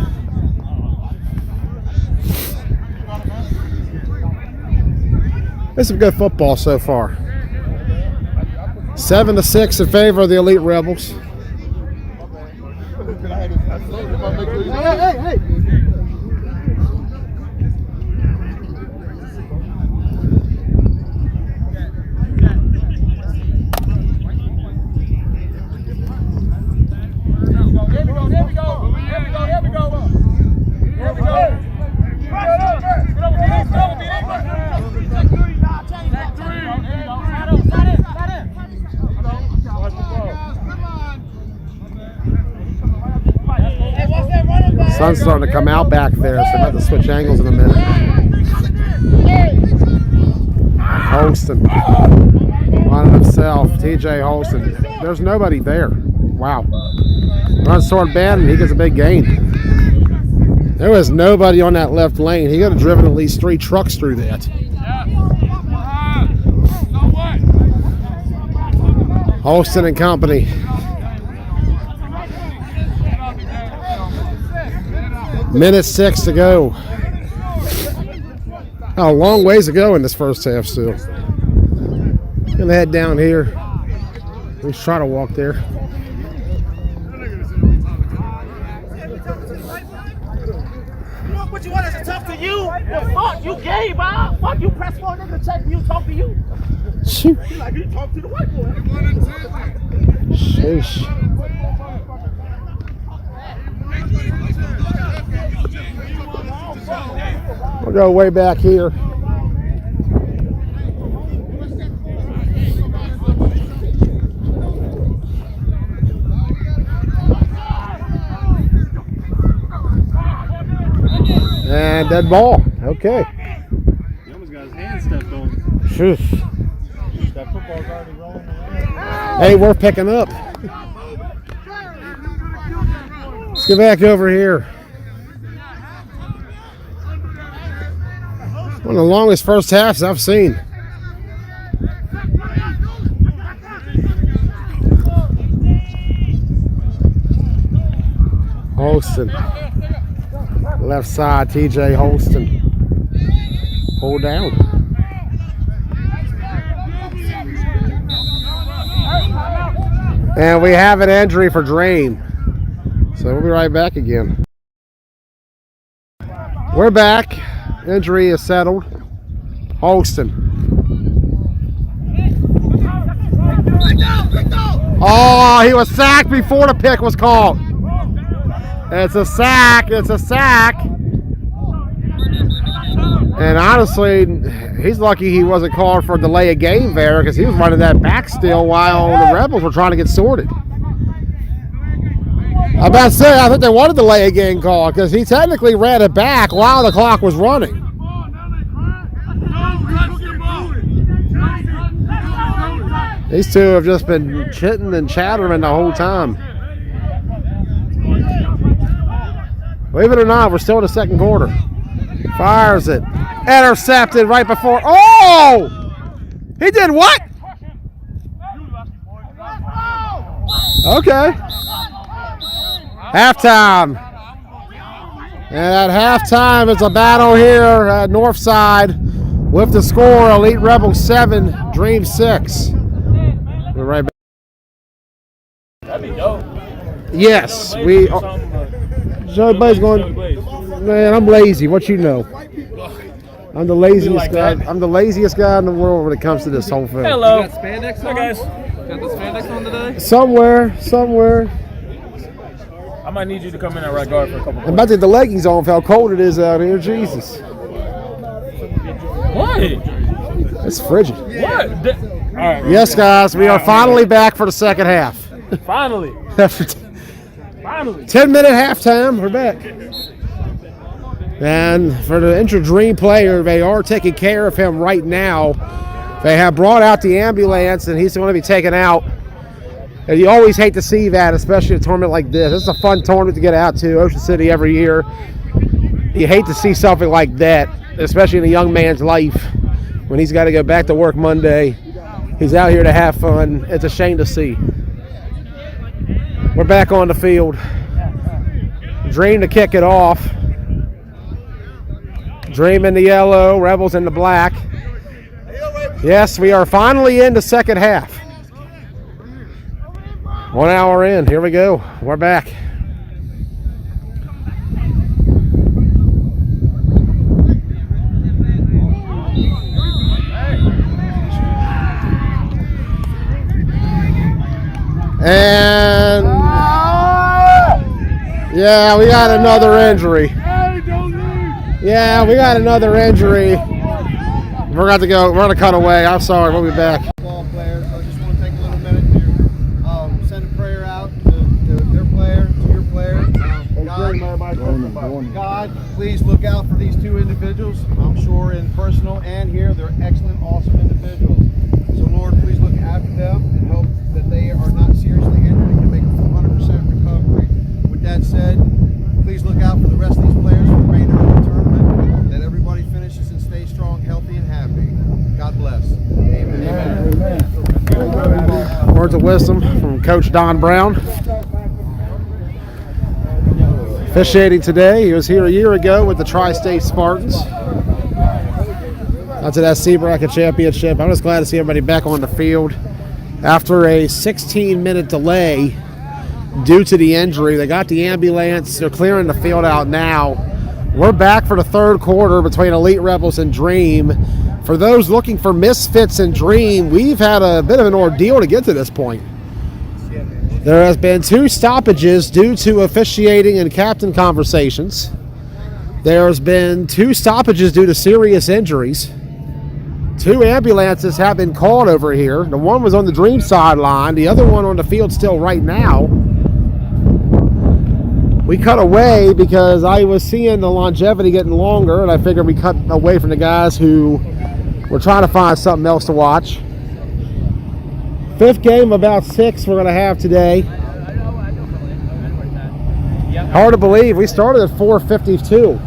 It's some good football so far. 7-6 in favor of the Elite Rebels. Hey. Sun's starting to come out back there, so I'm about to switch angles in a minute. Holston on himself, TJ Holston. There's nobody there. Wow. Runs toward Ben, and he gets a big gain. There was nobody on that left lane. He could have driven at least 3 trucks through that. Holston and company. Minute 6 to go. Oh, a long ways to go in this first half still. Gonna head down here. Let's try to walk there. What you want us to talk to you? Well, fuck, you gay, bro. Fuck, you press for a nigga to check you, talk to you. Shoot. You like you talk to the white boy. Sheesh. We'll go way back here. And dead ball. Okay. He almost got his hand stepped on. Sheesh. That football's already rolling around. Hey, we're picking up. Let's get back over here. One of the longest first halves I've seen. Holston. Left side, TJ Holston. Pull down. And we have an injury for Drain. So we'll be right back again. We're back. Injury is settled. Holston. Oh, he was sacked before the pick was called. It's a sack. It's a sack. And honestly, he's lucky he wasn't called for a delay of game there because he was running that back still while the Rebels were trying to get sorted. I'm about to say, I think they wanted to delay a game call because he technically ran it back while the clock was running. These two have just been chitting and chattering the whole time. Believe it or not, we're still in the second quarter. Fires it. Intercepted right before. Oh! He did what? Okay. Halftime. And at halftime, it's a battle here at North Side with the score, Elite Rebels 7, Dream 6. We're right back. That'd be dope. Yes, we are. Joey Blaze going, man, I'm lazy. What you know? I'm the laziest guy. I'm the laziest guy in the world when it comes to this whole thing. Hello. Got spandex Hi, on? guys. Got the spandex on today? Somewhere. I might need you to come in at right guard for a couple I'm about to get the leggings on for how cold it is out here. Jesus. What? It's frigid. What? All right. Yes, guys, we are finally back for the second half. Finally. After Finally. 10-minute halftime, we're back. And for the injured Dream player, they are taking care of him right now. They have brought out the ambulance, and he's going to be taken out. And you always hate to see that, especially a tournament like this. It's a fun tournament to get out to, Ocean City every year. You hate to see something like that, especially in a young man's life when he's got to go back to work Monday. He's out here to have fun. It's a shame to see. We're back on the field. Dream to kick it off. Dream in the yellow, Rebels in the black. Yes, we are finally in the second half. 1 hour in. Here we go. We're back. And yeah, we got another injury. Yeah, we got another injury. We're going to go. We're going to cut away. I'm sorry. We'll be back. Ball players, I just want to take a little minute to send a prayer out to their player, to your player. God, please look out for these two individuals. I'm sure in personal and here, they're excellent, awesome individuals. So Lord, please look after them and help that they are not seriously injured and can make a 100% recovery. With that said, please look out for the rest of these players for the remainder of the tournament, that everybody finishes and stays strong, healthy, and happy. God bless. Amen. Amen. Words of wisdom from Coach Don Brown. Officiating today. He was here a year ago with the Tri-State Spartans. That's an SC Bracket Championship. I'm just glad to see everybody back on the field after a 16-minute delay due to the injury. They got the ambulance. They're clearing the field out now. We're back for the third quarter between Elite Rebels and Dream. For those looking for misfits in Dream, we've had a bit of an ordeal to get to this point. There has been 2 stoppages due to officiating and captain conversations. There's been 2 stoppages due to serious injuries. 2 ambulances have been called over here. The one was on the Dream sideline. The other one on the field still right now. We cut away because I was seeing the longevity getting longer, and I figured we cut away from the guys who were trying to find something else to watch. 5th game of about 6 we're going to have today. Hard to believe. We started at 4:52.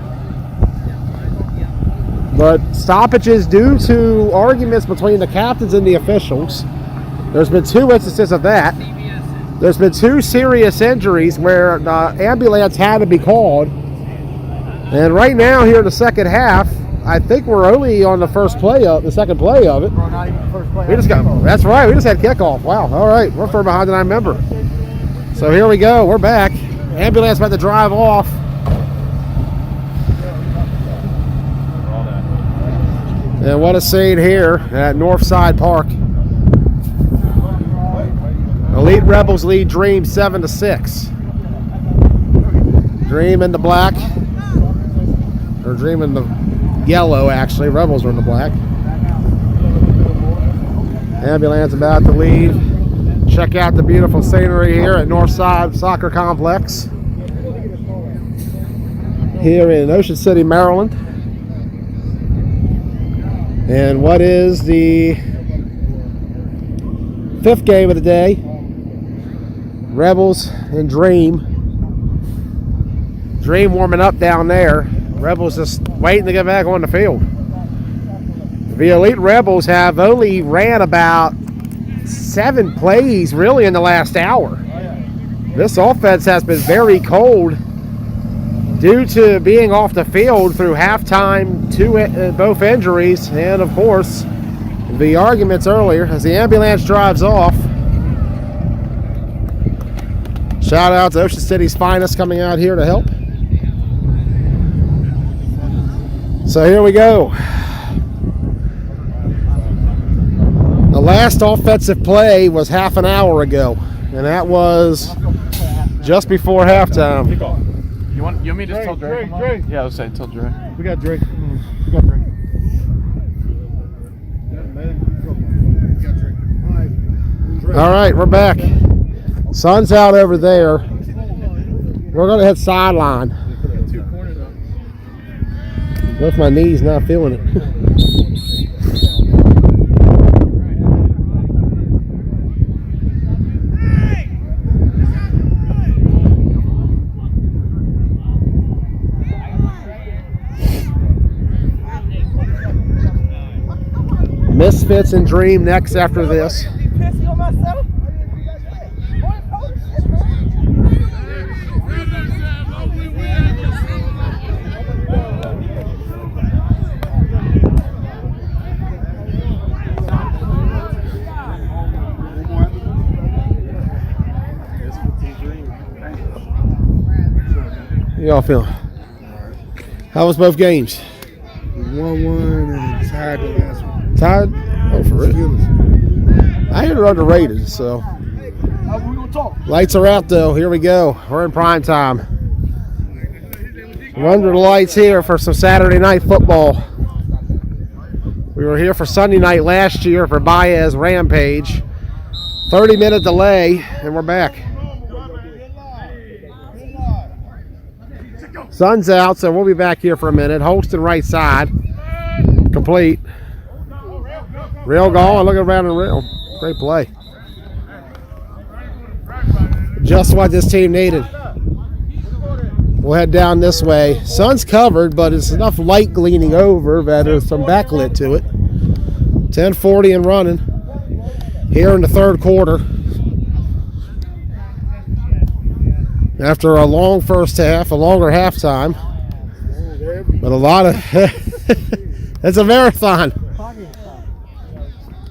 But stoppages due to arguments between the captains and the officials. There's been 2 instances of that. There's been 2 serious injuries where the ambulance had to be called. And right now here in the second half, I think we're only on the second play of it. We're not even first play. That's right, we just had kickoff. Wow, all right, we're further behind than I remember. So here we go, we're back. Ambulance about to drive off. And what a scene here at Northside Park. Elite Rebels lead Dream 7-6. Dream in the black. Or Dream in the yellow, actually. Rebels are in the black. Ambulance about to lead. Check out the beautiful scenery here at Northside Soccer Complex. Here in Ocean City, Maryland. And what is the 5th game of the day? Rebels and Dream. Dream warming up down there. Rebels just waiting to get back on the field. The Elite Rebels have only ran about 7 plays really in the last hour. This offense has been very cold due to being off the field through halftime, both injuries, and of course the arguments earlier as the ambulance drives off. Shout out to Ocean City's finest coming out here to help. So here we go. The last offensive play was half an hour ago, and that was just before halftime. You want me to just tell Dre? Dre. Yeah, I was saying tell Dre. We got Drake. We got Drake. All right, we're back. Sun's out over there. We're going to hit sideline. Both my knees not feeling it. Misfits and Dream next after this. Y'all feeling? How was both games? 1-1 and tied the last one. Tired? Oh, for real? I hear they're underrated, so. Lights are out, though. Here we go. We're in prime time. We're under the lights here for some Saturday night football. We were here for Sunday night last year for Baez Rampage. 30-minute delay, and we're back. Sun's out, so we'll be back here for a minute. Holston right side. Complete. Rail going, look around and rail. Great play. Just what this team needed. We'll head down this way. Sun's covered, but it's enough light gleaning over that there's some backlit to it. 10:40 and running here in the third quarter. After a long first half, a longer halftime, but a lot of it's a marathon. I'm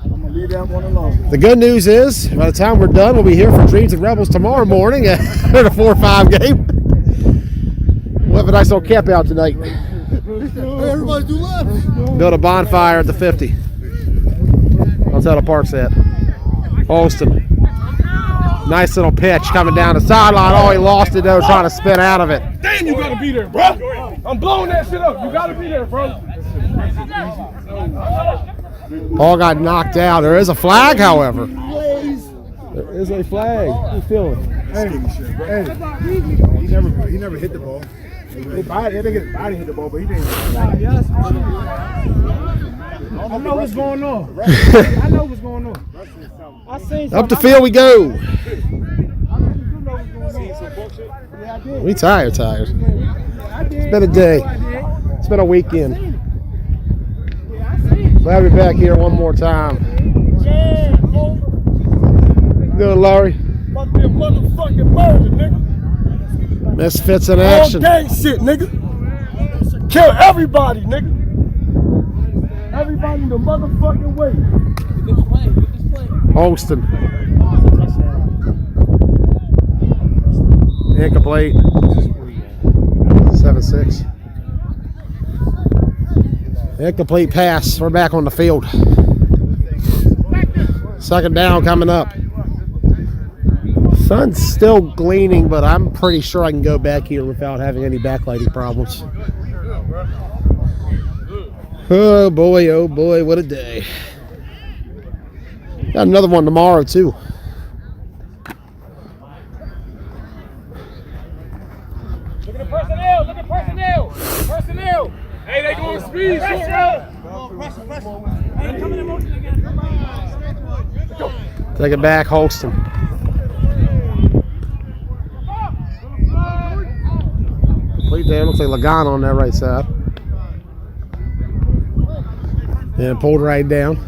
gonna leave that one alone. The good news is, by the time we're done, we'll be here for Dreams and Rebels tomorrow morning at the 4-5 game. We'll have a nice little camp out tonight. Hey, everybody do left. Build a bonfire at the 50. That's how the park's at. Holston. Nice little pitch coming down the sideline. Oh, he lost it though, trying to spin out of it. Damn, you gotta be there, bro. I'm blowing that shit up. You gotta be there, bro. Ball got knocked out. There is a flag, however. There is a flag. How you feeling? Hey, he never hit the ball. His body hit the ball, but he didn't. I know what's going on. I know what's going on. I seen Up the field we go. Yeah, I did. We tired. It's been a day. It's been a weekend. Glad to be back here one more time. Good, Laurie. About to be a motherfucking murder, nigga. Misfits in All action. gang shit, nigga. Kill everybody, nigga. Everybody in the motherfucking way. Holston. Incomplete. 7-6. Incomplete pass. We're back on the field. Second down coming up. Sun's still gleaming, but I'm pretty sure I can go back here without having any backlighting problems. Oh boy, what a day. Got another one tomorrow too. Look at the personnel. Personnel. Hey, they going speed. Take it back, Holston. Complete there. Looks like Logano on that right side. And pulled right down.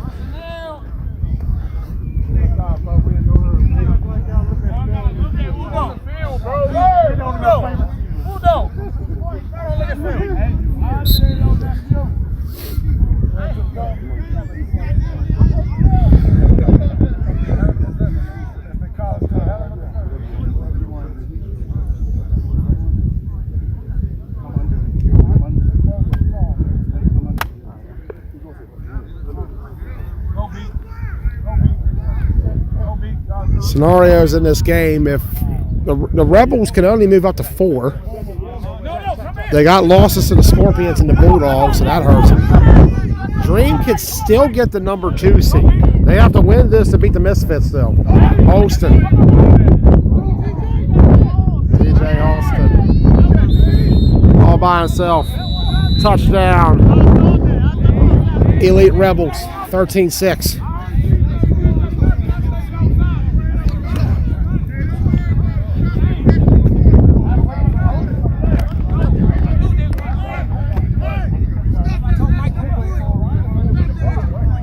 Scenarios in this game, if the Rebels can only move up to 4, they got losses to the Scorpions and the Bulldogs, so that hurts them. Dream could still get the number 2 seed. They have to win this to beat the Misfits, though. Holston. TJ Holston. All by himself. Touchdown. Elite Rebels, 13-6.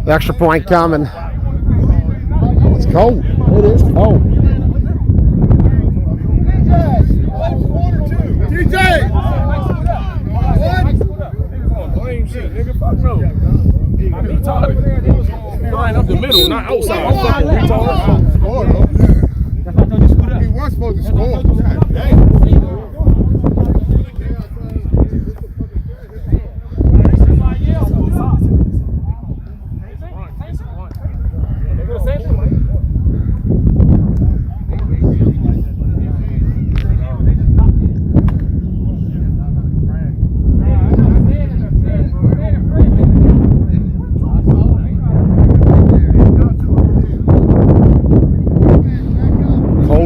The extra point coming. It's cold. It is cold. TJ! What? Lame shit, nigga. Fuck no. I'm retarded. Line up the middle, not outside. I'm fucking retarded. He was supposed to score. God dang.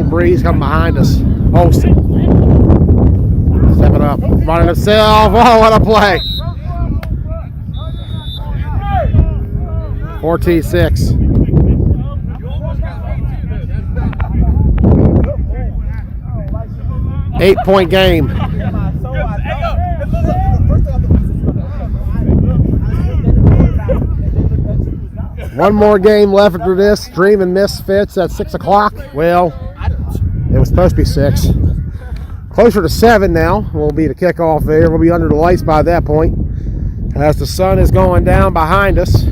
Breeze coming behind us. Holston. Stepping up. Running himself. Oh, what a play. 14-6. Eight-point game. One more game left after this. Dream and Misfits at 6 o'clock. Well, it was supposed to be 6. Closer to 7 now will be the kickoff there. We'll be under the lights by that point as the sun is going down behind us.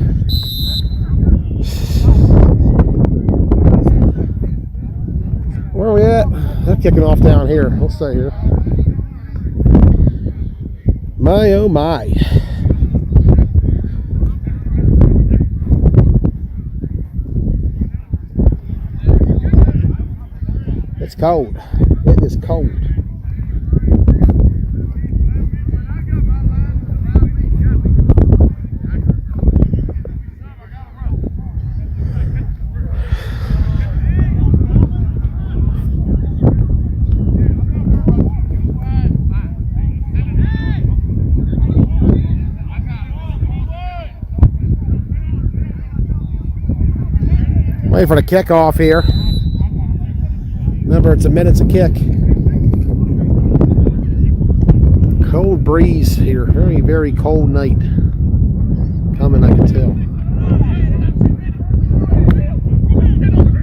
Where are we at? They're kicking off down here. We'll stay here. My oh my. It's cold. It is cold. Waiting for the kickoff here. Remember, it's a minute's a kick. Cold breeze here. Very, very cold night. Coming, I can tell.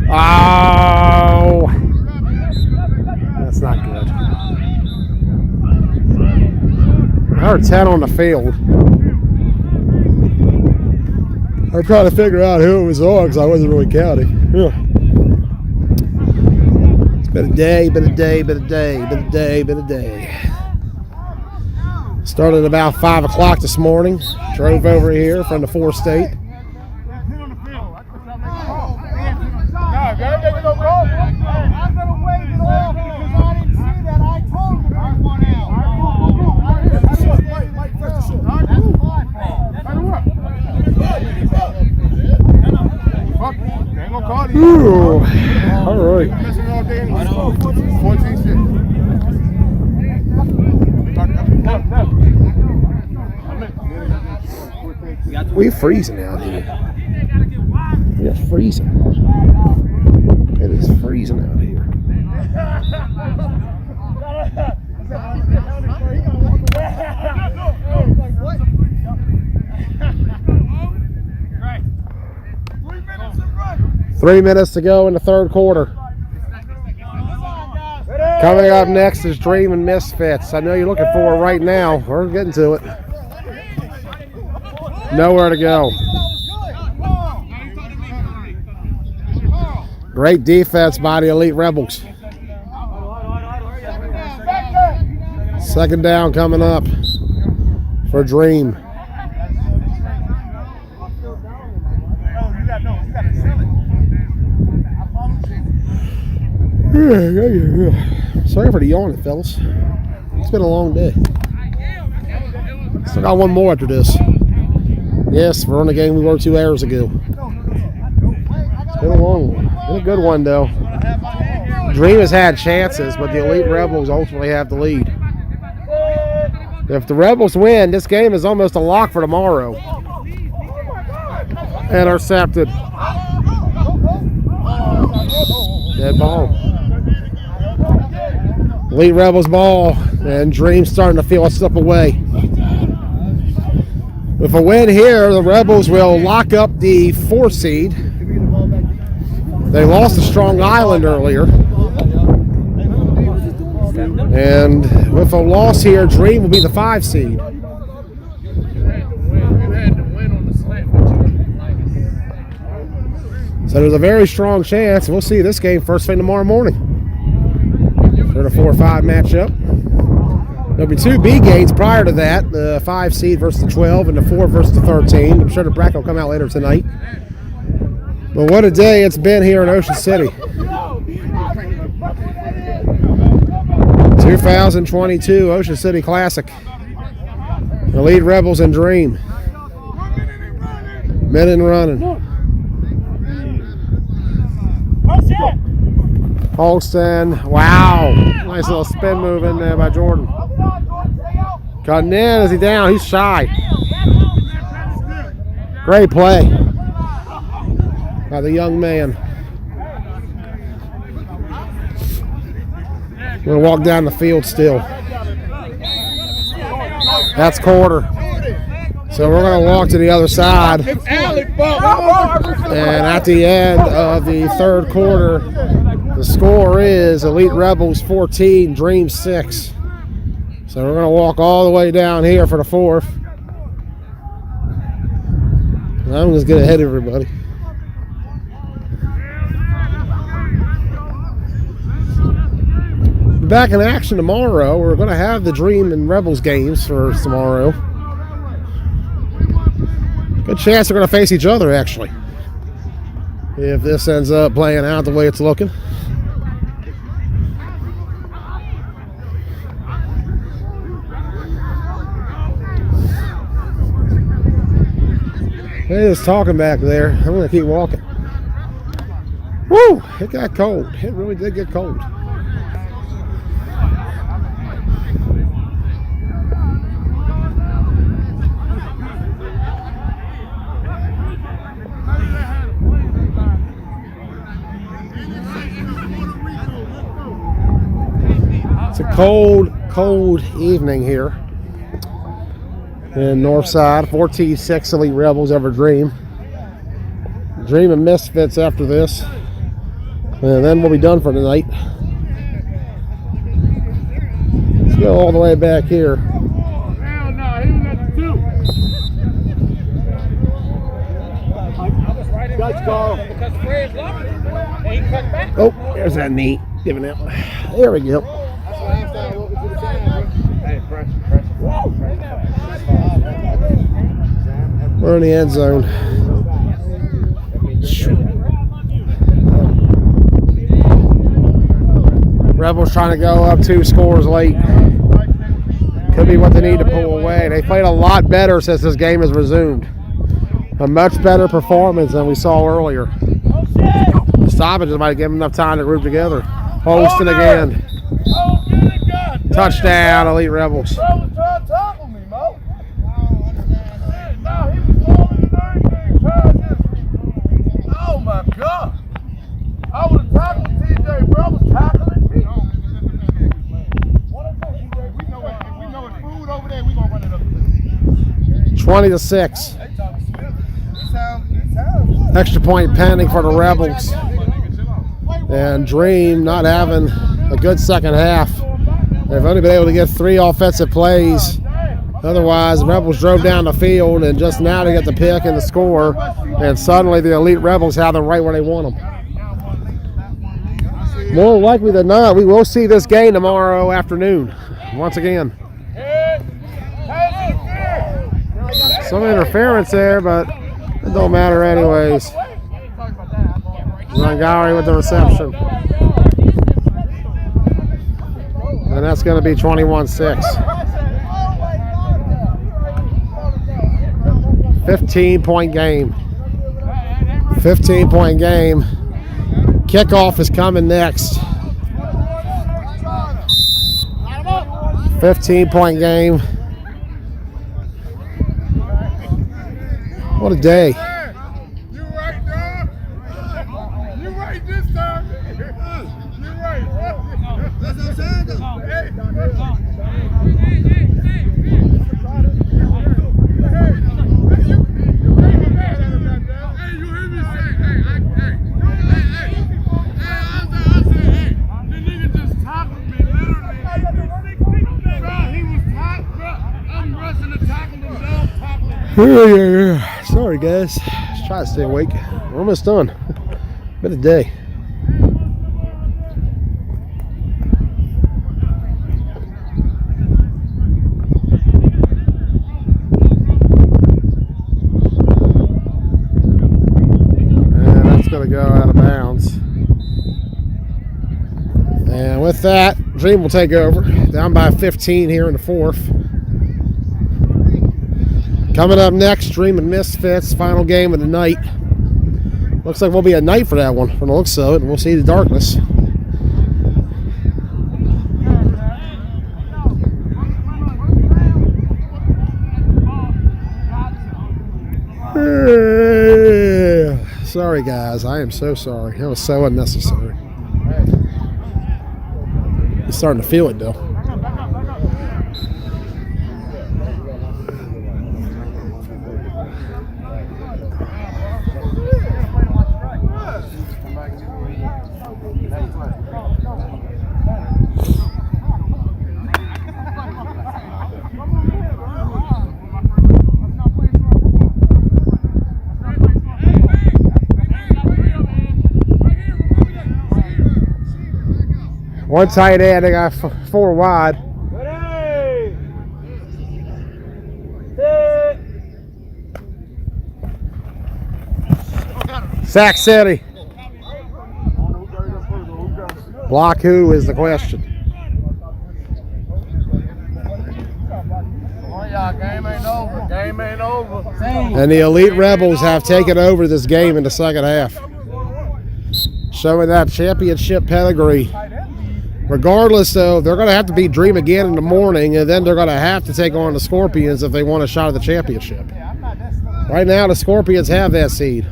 Oh! That's not good. I heard 10 on the field. I'm trying to figure out who it was on because I wasn't really counting. Yeah. It's been a day, been a day, been a day, been a day, been a day. Started about 5 o'clock this morning. Drove over here from the 4 state. Ooh, all right. We're freezing out here. We are freezing. It is freezing out here. 3 minutes to go in the third quarter. Coming up next is Dream and Misfits. I know you're looking for it right now. We're getting to it. Nowhere to go. Great defense by the Elite Rebels. Second down coming up for Dream. Sorry for the yawning, fellas. It's been a long day. Still got one more after this. Yes, we're on the game we were 2 hours ago. It's been a long one. Been a good one, though. Dream has had chances, but the Elite Rebels ultimately have the lead. If the Rebels win, this game is almost a lock for tomorrow. Intercepted. Dead ball. Elite Rebels ball, and Dream's starting to feel a slip away. With a win here, the Rebels will lock up the 4 seed. They lost to Strong Island earlier. And with a loss here, Dream will be the 5 seed. So there's a very strong chance. We'll see this game first thing tomorrow morning. For the 4-5 matchup. There'll be 2 B games prior to that. The 5 seed versus the 12 and the 4 versus the 13. I'm sure the bracket will come out later tonight. But what a day it's been here in Ocean City. 2022 Ocean City Classic. Elite Rebels and Dream. Men and running. Holston, wow. Nice little spin move in there by Jordan. Cutting in, is he down? He's shy. Great play by the young man. We're going to walk down the field still. That's quarter. So we're going to walk to the other side. And at the end of the third quarter, The score is Elite Rebels 14, Dream 6. So we're going to walk all the way down here for the fourth. And I'm just get ahead of everybody. Back in action tomorrow. We're going to have the Dream and Rebels games for tomorrow. Good chance they're going to face each other, actually, if this ends up playing out the way it's looking. Hey, it's talking back there. I'm going to keep walking. Woo! It got cold. It really did get cold. It's a cold, cold evening here in Northside. 14-6 Elite Rebels over Dream. Dream and Misfits after this. And then we'll be done for tonight. Let's go all the way back here. Hell no, he was at the 2. Let's go. Oh, there's that knee giving out. There we go. We're in the end zone. Rebels trying to go up 2 scores late. Could be what they need to pull away. They played a lot better since this game has resumed. A much better performance than we saw earlier. The stoppages might give them enough time to group together. Holston again. Touchdown, Elite Rebels. Bro was trying to tackle me, Mo. No, he was falling and everything. Oh my God. I would have tackled TJ, bro. I was tackling me. We know it's food over there. We gonna run it up. 20-6. Extra point pending for the Rebels. And Dream not having a good second half. They've only been able to get 3 offensive plays. Otherwise, the Rebels drove down the field, and just now they get the pick and the score, and suddenly the Elite Rebels have them right where they want them. More likely than not, we will see this game tomorrow afternoon, once again. Some interference there, but it don't matter anyways. Zangari with the reception. And that's going to be 21-6. 15-point game. 15-point game. Kickoff is coming next. 15-point game. What a day. You right, dog. You right this time. You right. That's what I'm saying, though. Yeah. Sorry, guys. Just try to stay awake. We're almost done. Been a day. And that's going to go out of bounds. And with that, Dream will take over. Down by 15 here in the fourth. Coming up next, Dream and Misfits, final game of the night. Looks like we'll be at night for that one, from the looks of it, and we'll see the darkness. Sorry, guys. I am so sorry. That was so unnecessary. I'm starting to feel it, though. One tight end. They got 4 wide. Ready. Sac City. Block who is the question. Game ain't over. Game ain't over. And the Elite Rebels have taken over this game in the second half, showing that championship pedigree. Regardless, though, they're going to have to beat Dream again in the morning, and then they're going to have to take on the Scorpions if they want a shot at the championship. Right now, the Scorpions have that seed.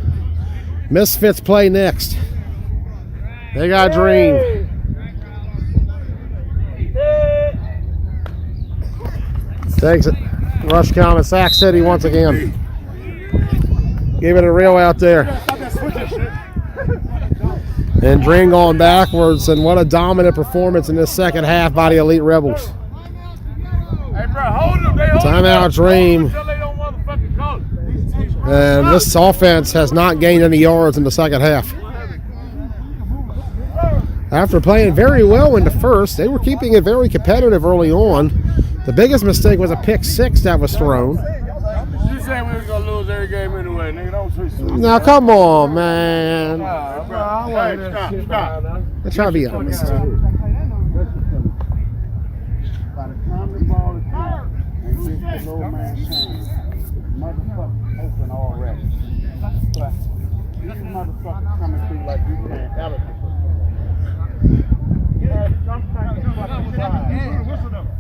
Misfits play next. They got Dream. Takes it. Rush count at Sac City once again. Gave it a reel out there. And Dream going backwards, and what a dominant performance in this second half by the Elite Rebels. Hey, bro, hold them. Timeout Dream. And this offense has not gained any yards in the second half. After playing very well in the first, they were keeping it very competitive early on. The biggest mistake was a pick 6 that was thrown. You saying we was going to lose every game anyway, nigga. Don't switch. Now, come on, man. Hey, stop. Let's try to be honest. By the time the ball is out, and you get the low man's hand, motherfucker open already. But this motherfucker coming through like you can't elevate.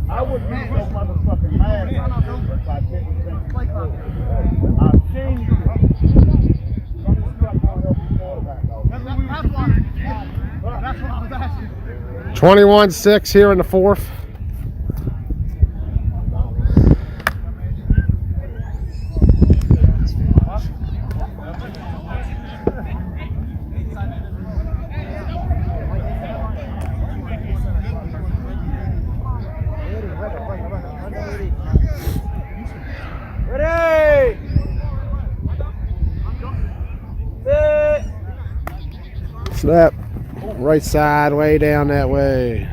I would be so motherfucking mad if I didn't think I've seen you. 21-6 here in the fourth. Ready. Snap. Right side, way down that way.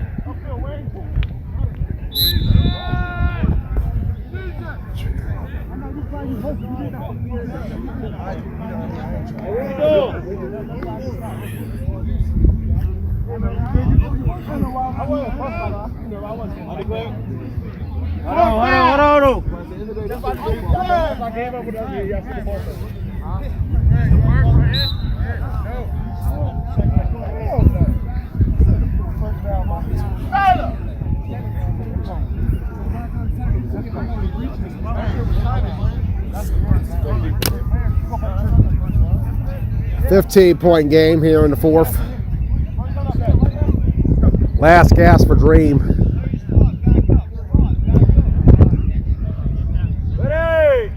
$15-point game here in the fourth. Last gasp for Dream. Ready.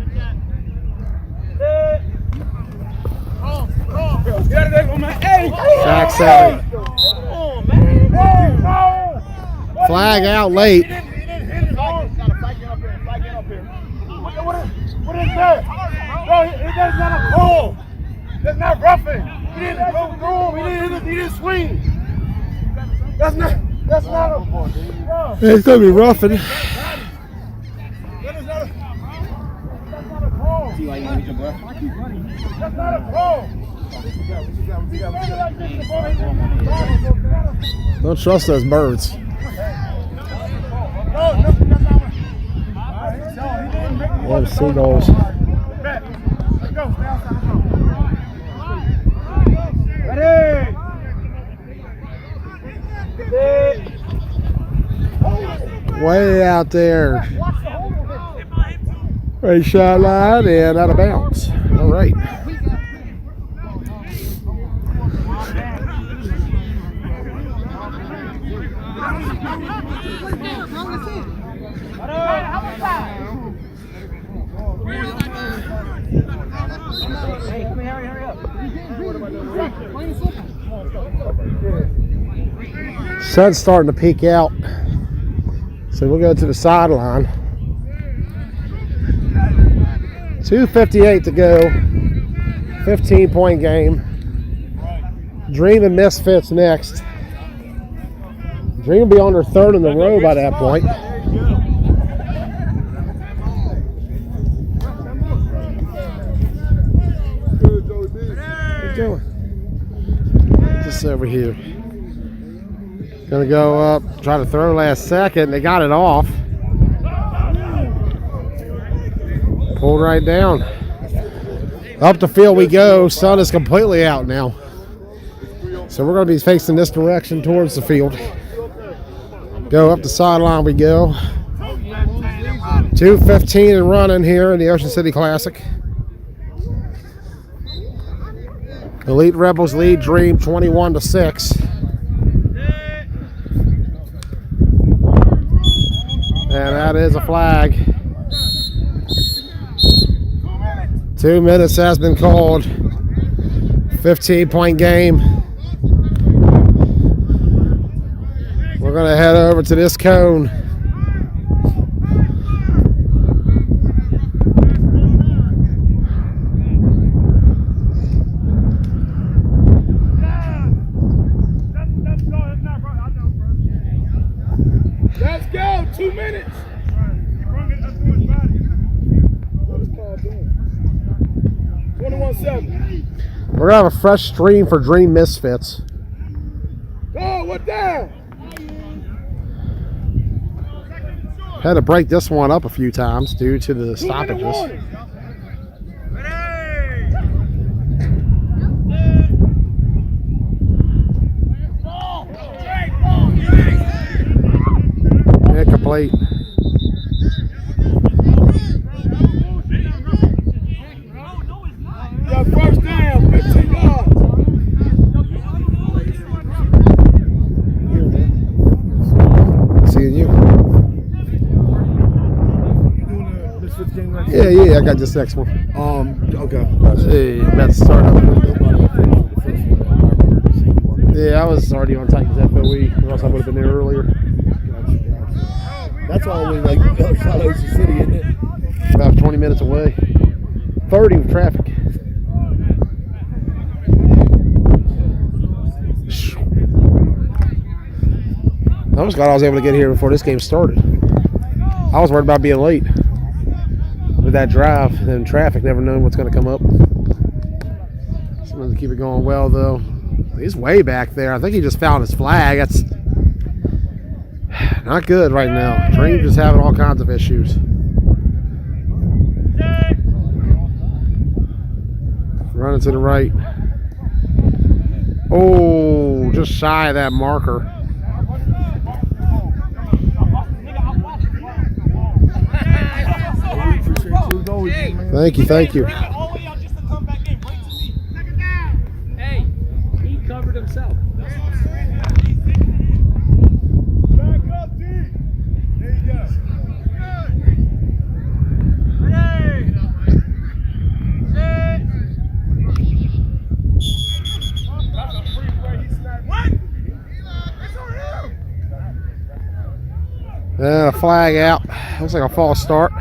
Sac City. Flag out late. What is that? Bro, that's not a call. That's not roughing. He didn't go through him. He didn't swing. That's not a ball. It's going to be roughing. That is not a call. That's not a call. Don't trust those birds. Yeah, the seagulls. Ready. Way out there. Right shot line and out of bounds. All right. Sun's starting to peek out, so we'll go to the sideline. 2:58 to go. 15-point game. Dream and Misfits next. Dream will be on their third in the row by that point. What you doing? Just over here. Gonna go up, try to throw last second. They got it off. Pulled right down. Up the field we go. Sun is completely out now. So we're going to be facing this direction towards the field. Go up the sideline we go. 2:15 and running here in the Ocean City Classic. Elite Rebels lead Dream 21-6. And that is a flag. 2 minutes has been called. 15-point game. We're going to head over to this cone. Let's go. 2 minutes. What is called doing? 21-7. We're going to have a fresh stream for Dream Misfits. Oh, what down? Had to break this one up a few times due to the stoppages. Incomplete. Got first down, 15 yards. Seeing you. Yeah, I got this next one. Okay. Hey, about to start up. Yeah, I was already on Titans FOE, or else I would have been there earlier. That's all we like outside Ocean City, isn't it? About 20 minutes away. 30 with traffic. I was glad I was able to get here before this game started. I was worried about being late with that drive and traffic, never knowing what's going to come up. Someone to keep it going well, though. He's way back there. I think he just found his flag. That's not good right now. Dream just having all kinds of issues. Running to the right. Oh, just shy of that marker. Thank you. Hey, he covered himself. Back up, D. There you go. A flag out. Looks like a false start.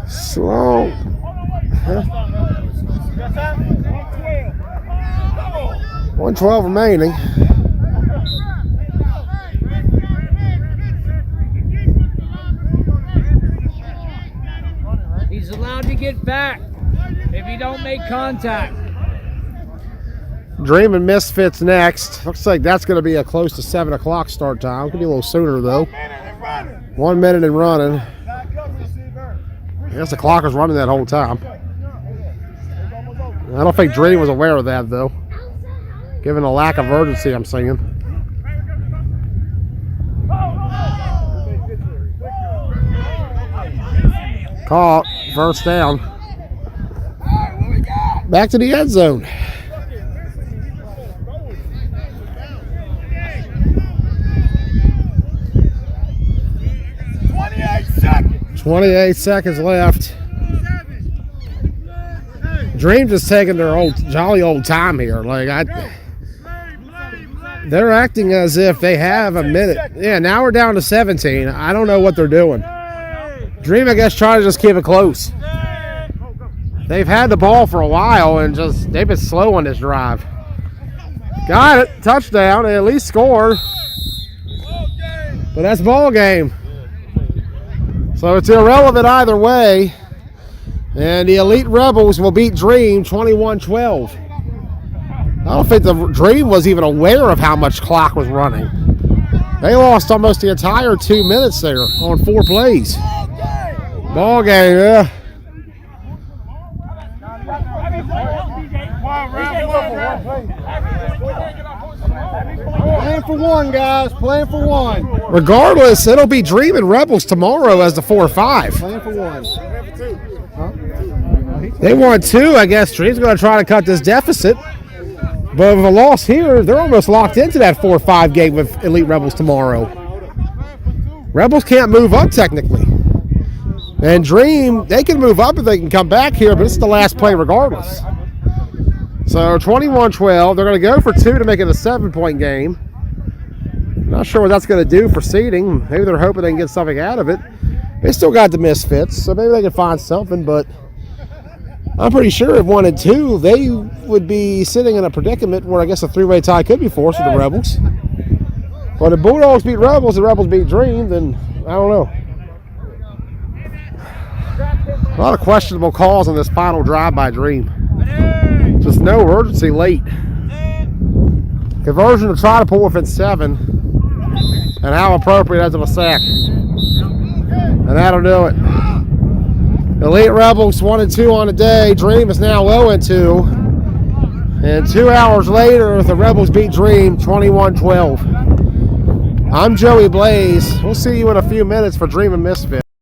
Slow. 112 remaining. He's allowed to get back if he don't make contact. Dream and Misfits next. Looks like that's going to be a close to 7 o'clock start time. Could be a little sooner though. 1 minute and running. I guess the clock was running that whole time. I don't think Dream was aware of that though, given the lack of urgency I'm seeing. Caught, first down. Back to the end zone. Seconds. 28 seconds left. Dream just taking their jolly old time here. They're acting as if they have a minute. Yeah, now we're down to 17. I don't know what they're doing. Dream, I guess, trying to just keep it close. I They've had the ball for a while and just they've been slow on this drive. Got it. Touchdown. They at least scored. But that's ball game. So it's irrelevant either way. And the Elite Rebels will beat Dream 21-12. I don't think the Dream was even aware of how much clock was running. They lost almost the entire 2 minutes there on 4 plays. Ball game, yeah. Playing for one, guys. Playing for one. Regardless, it'll be Dream and Rebels tomorrow as the 4-5. Playing for one. They won 2. I guess Dream's going to try to cut this deficit. But with a loss here, they're almost locked into that 4-5 game with Elite Rebels tomorrow. Rebels can't move up technically. And Dream, they can move up if they can come back here, but this is the last play regardless. So 21-12, they're going to go for 2 to make it a 7-point game. Not sure what that's going to do for seeding. Maybe they're hoping they can get something out of it. They still got the misfits, so maybe they can find something, but I'm pretty sure if 1 and 2, they would be sitting in a predicament where I guess a 3-way tie could be forced with the Rebels. But if Bulldogs beat Rebels and Rebels beat Dream, then I don't know. A lot of questionable calls on this final drive by Dream. Just no urgency late. Conversion to try to pull within 7. And how appropriate as of a sack. And that'll do it. Elite Rebels 1 and 2 on the day. Dream is now 0 and 2. And 2 hours later, the Rebels beat Dream 21-12. I'm Joey Blaze. We'll see you in a few minutes for Dream and Misfit.